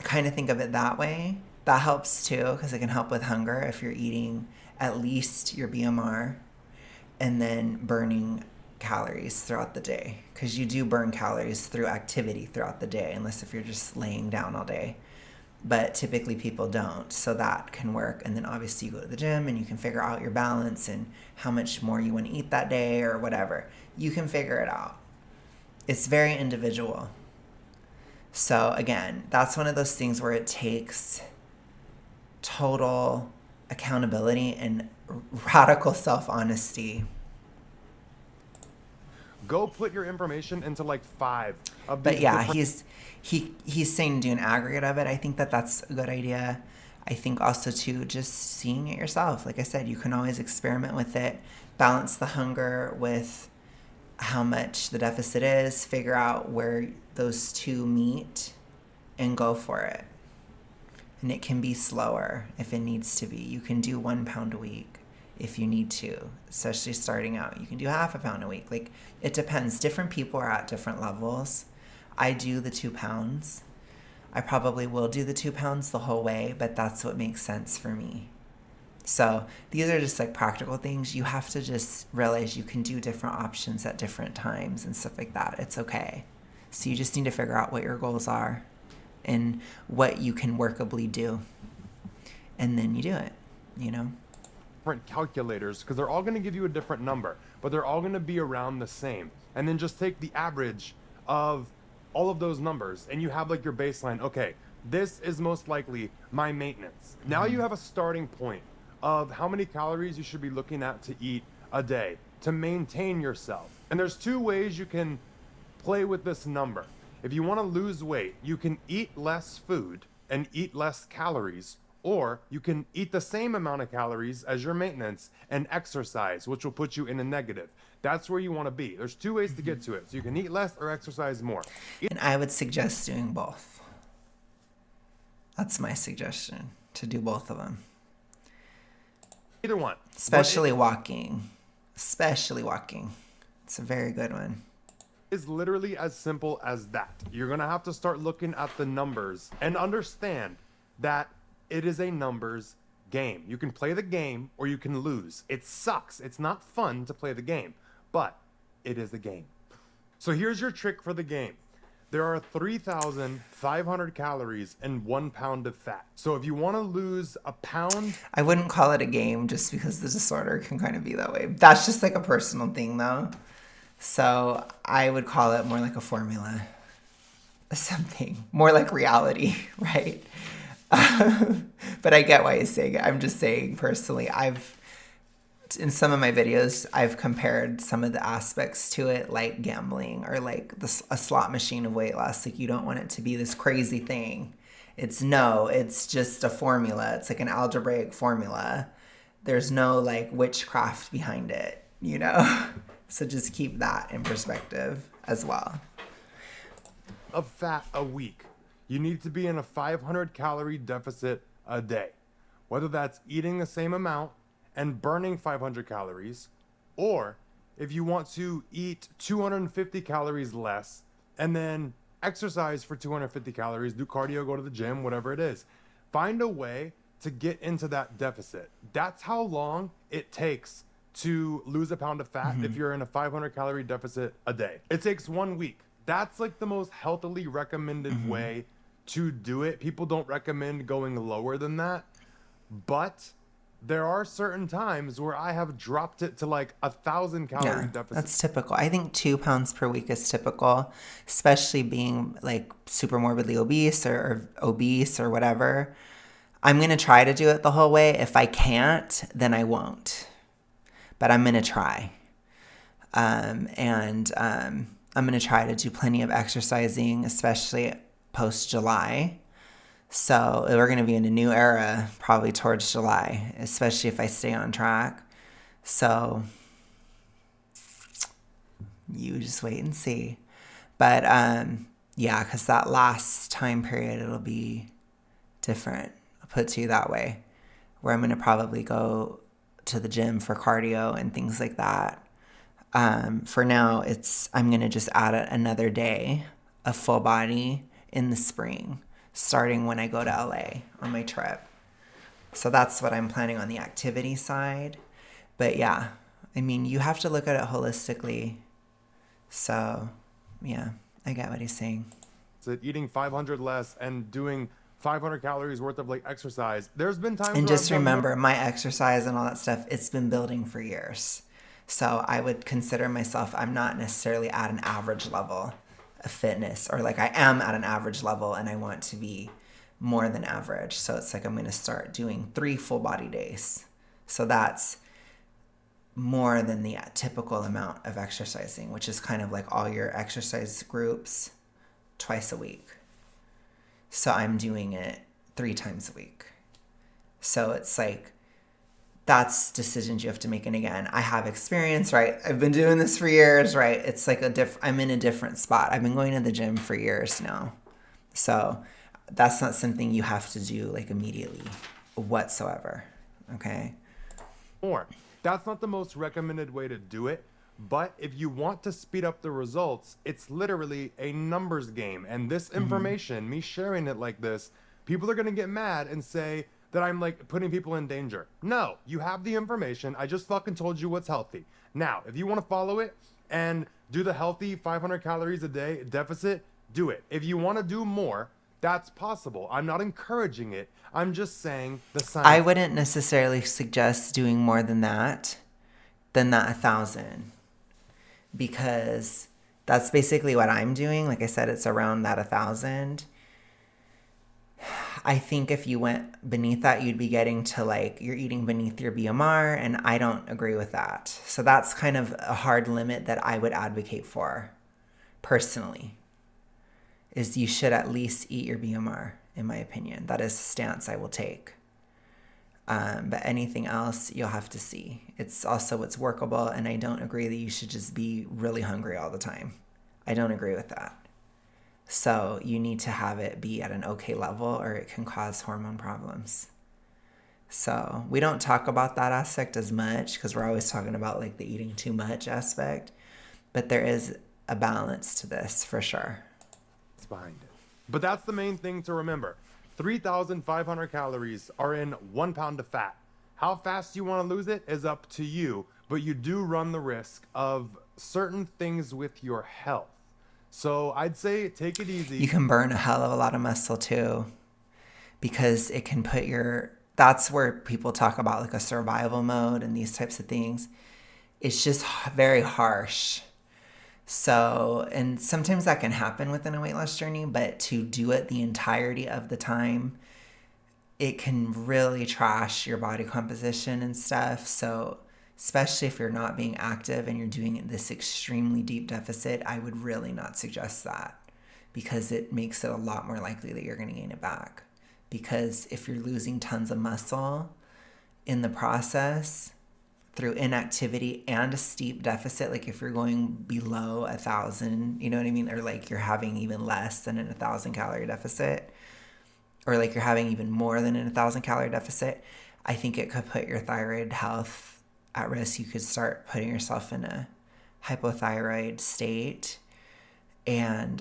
kind of think of it that way. That helps too, because it can help with hunger if you're eating at least your BMR and then burning calories throughout the day, because you do burn calories through activity throughout the day, unless if you're just laying down all day. But typically people don't, so that can work. And then obviously you go to the gym and you can figure out your balance and how much more you want to eat that day or whatever. You can figure it out. It's very individual. So again, that's one of those things where it takes total accountability and radical self-honesty. Go put your information into like 5 of these. But yeah, different... he's saying do an aggregate of it. I think that's a good idea. I think also too, just seeing it yourself. Like I said, you can always experiment with it, balance the hunger with how much the deficit is, figure out where those two meet, and go for it. And it can be slower if it needs to be. You can do 1 pound a week if you need to, especially starting out. You can do half a pound a week. Like, it depends. Different people are at different levels. I do the 2 pounds. I probably will do the 2 pounds the whole way, but that's what makes sense for me. So these are just like practical things. You have to just realize you can do different options at different times and stuff like that. It's okay. So you just need to figure out what your goals are and what you can workably do. And then you do it, you know? Different calculators because they're all going to give you a different number, but they're all going to be around the same. And then just take the average of all of those numbers and you have like your baseline. Okay, this is most likely my maintenance. Now you have a starting point of how many calories you should be looking at to eat a day to maintain yourself. And there's two ways you can play with this number. If you want to lose weight, you can eat less food and eat less calories, or you can eat the same amount of calories as your maintenance and exercise, which will put you in a negative. That's where you want to be. There's two ways to get to it. So you can eat less or exercise more. And I would suggest doing both. That's my suggestion, to do both of them. Either one. Especially walking. Especially walking. It's a very good one. Is literally as simple as that. You're going to have to start looking at the numbers and understand that it is a numbers game. You can play the game or you can lose. It sucks. It's not fun to play the game, but it is a game. So here's your trick for the game. There are 3,500 calories and 1 pound of fat. So if you want to lose a pound... I wouldn't call it a game just because the disorder can kind of be that way. That's just like a personal thing though. So I would call it more like a formula. Something. More like reality, right? But I get why you're saying it. I'm just saying personally, in some of my videos, I've compared some of the aspects to it like gambling or like a slot machine of weight loss. Like you don't want it to be this crazy thing. It's just a formula. It's like an algebraic formula. There's no like witchcraft behind it, you know? So just keep that in perspective as well. Of fat a week. You need to be in a 500 calorie deficit a day. Whether that's eating the same amount and burning 500 calories, or if you want to eat 250 calories less and then exercise for 250 calories, do cardio, go to the gym, whatever it is. Find a way to get into that deficit. That's how long it takes to lose a pound of fat if you're in a 500 calorie deficit a day. It takes 1 week. That's like the most healthily recommended way to do it. People don't recommend going lower than that, but there are certain times where I have dropped it to like 1,000 calorie deficit. That's typical. I think 2 pounds per week is typical, especially being like super morbidly obese or obese or whatever. I'm going to try to do it the whole way. If I can't, then I won't. But I'm going to try. I'm going to try to do plenty of exercising, especially post-July. So we're going to be in a new era probably towards July, especially if I stay on track. So you just wait and see. But yeah, because that last time period, it'll be different. I'll put it to you that way, where I'm going to probably go to the gym for cardio and things like that. For now, I'm going to just add another day of full body in the spring, starting when I go to LA on my trip. So that's what I'm planning on the activity side. But yeah, I mean, you have to look at it holistically. So yeah, I get what he's saying. So eating 500 less and doing 500 calories worth of like exercise. There's been times And where just remember, my exercise and all that stuff, it's been building for years. So I would consider myself, I'm not necessarily at an average level of fitness, or like I am at an average level and I want to be more than average. So it's like I'm going to start doing 3 full body days. So that's more than the typical amount of exercising, which is kind of like all your exercise groups twice a week. So I'm doing it 3 times a week. So it's like, that's decisions you have to make. And again, I have experience, right? I've been doing this for years, right? It's like I'm in a different spot. I've been going to the gym for years now. So that's not something you have to do like immediately whatsoever. Okay. More. That's not the most recommended way to do it. But if you want to speed up the results, it's literally a numbers game. And this information, me sharing it like this, people are going to get mad and say, that I'm like putting people in danger. No, you have the information. I just fucking told you what's healthy. Now, if you want to follow it and do the healthy 500 calories a day deficit, do it. If you want to do more, that's possible. I'm not encouraging it. I'm just saying the I science. wouldn't necessarily suggest doing more than that 1,000, because that's basically what I'm doing. Like I said, it's around that 1,000. I think if you went beneath that, you'd be getting to like you're eating beneath your BMR, and I don't agree with that. So that's kind of a hard limit that I would advocate for personally. Is you should at least eat your BMR, in my opinion. That is a stance I will take. But anything else, you'll have to see. It's also what's workable, and I don't agree that you should just be really hungry all the time. I don't agree with that. So you need to have it be at an okay level, or it can cause hormone problems. So we don't talk about that aspect as much because we're always talking about like the eating too much aspect. But there is a balance to this for sure. Behind it. But that's the main thing to remember. 3,500 calories are in 1 pound of fat. How fast you want to lose it is up to you, but you do run the risk of certain things with your health. So I'd say take it easy. You can burn a hell of a lot of muscle too, because it can put that's where people talk about like a survival mode and these types of things. It's just very harsh. So, and sometimes that can happen within a weight loss journey, but to do it the entirety of the time, it can really trash your body composition and stuff. So, especially if you're not being active and you're doing this extremely deep deficit, I would really not suggest that, because it makes it a lot more likely that you're going to gain it back. Because if you're losing tons of muscle in the process, through inactivity and a steep deficit, like if you're going below 1,000, you know what I mean? Or like you're having even less than an 1,000 calorie deficit, or like you're having even more than an 1,000 calorie deficit, I think it could put your thyroid health at risk. You could start putting yourself in a hypothyroid state, and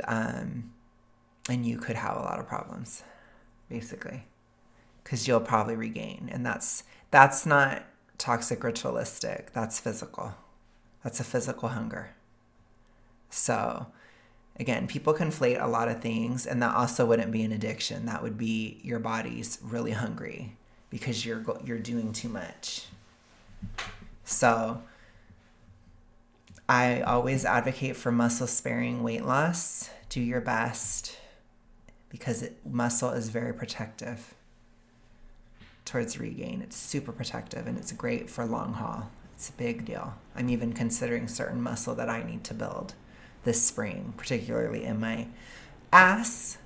you could have a lot of problems, basically, because you'll probably regain. And that's not toxic ritualistic, that's physical. That's a physical hunger. So again, people conflate a lot of things, and that also wouldn't be an addiction. That would be your body's really hungry because you're doing too much. So I always advocate for muscle sparing weight loss. Do your best, because muscle is very protective towards regain. It's super protective, and it's great for long haul. It's a big deal. I'm even considering certain muscle that I need to build this spring, particularly in my ass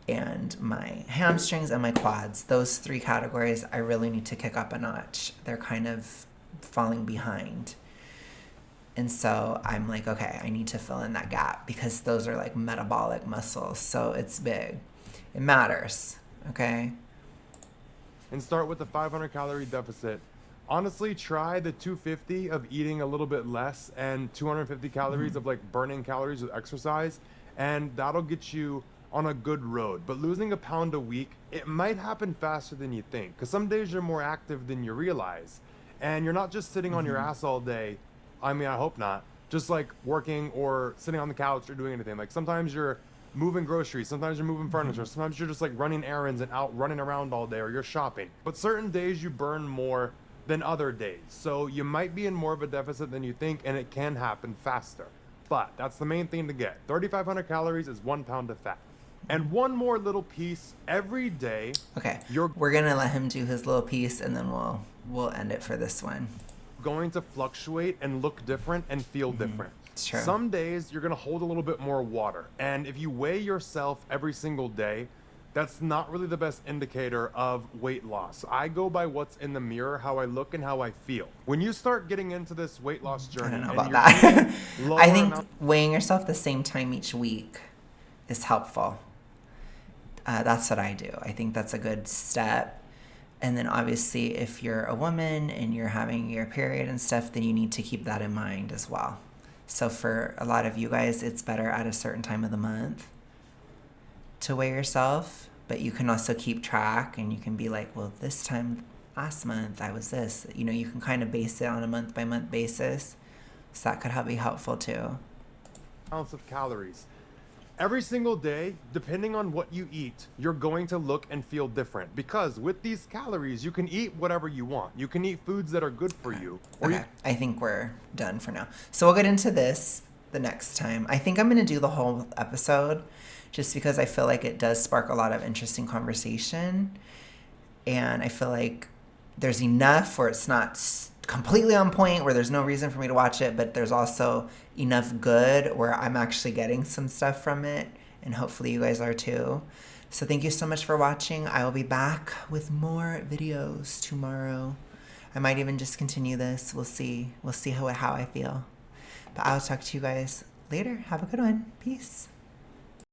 and my hamstrings and my quads. Those 3 categories I really need to kick up a notch. They're kind of falling behind. And so I'm like, okay, I need to fill in that gap, because those are like metabolic muscles. So it's big. It matters, okay? And start with the 500 calorie deficit. Honestly, try the 250 of eating a little bit less and 250 calories of like burning calories with exercise, and that'll get you on a good road. But losing a pound a week, it might happen faster than you think, because some days you're more active than you realize, and you're not just sitting on your ass all day. I mean, I hope not. Just like working or sitting on the couch or doing anything. Like sometimes you're moving groceries, sometimes you're moving furniture, sometimes you're just like running errands and out running around all day, or you're shopping. But certain days you burn more than other days, so you might be in more of a deficit than you think, and it can happen faster. But that's the main thing to get. 3,500 calories is 1 pound of fat. And one more little piece every day. Okay, we're gonna let him do his little piece, and then we'll end it for this one. Going to fluctuate and look different and feel different. True. Some days you're going to hold a little bit more water. And if you weigh yourself every single day, that's not really the best indicator of weight loss. I go by what's in the mirror, how I look and how I feel. When you start getting into this weight loss journey, I don't know and about you're that. eating lower I think amount- weighing yourself the same time each week is helpful. That's what I do. I think that's a good step. And then obviously if you're a woman and you're having your period and stuff, then you need to keep that in mind as well. So for a lot of you guys, it's better at a certain time of the month to weigh yourself. but you can also keep track, and you can be like, well, this time last month I was this. You know, you can kind of base it on a month by month basis. So that could be helpful too. Ounce of calories. Every single day, depending on what you eat, you're going to look and feel different, because with these calories, you can eat whatever you want. You can eat foods that are good for you. Okay, I think we're done for now. So we'll get into this the next time. I think I'm going to do the whole episode just because I feel like it does spark a lot of interesting conversation. And I feel like there's enough where it's not completely on point, where there's no reason for me to watch it, but there's also enough good where I'm actually getting some stuff from it, and hopefully you guys are too. So thank you so much for watching. I will be back with more videos tomorrow. I might even just continue this. We'll see how I feel. But I'll talk to you guys later. Have a good one. Peace.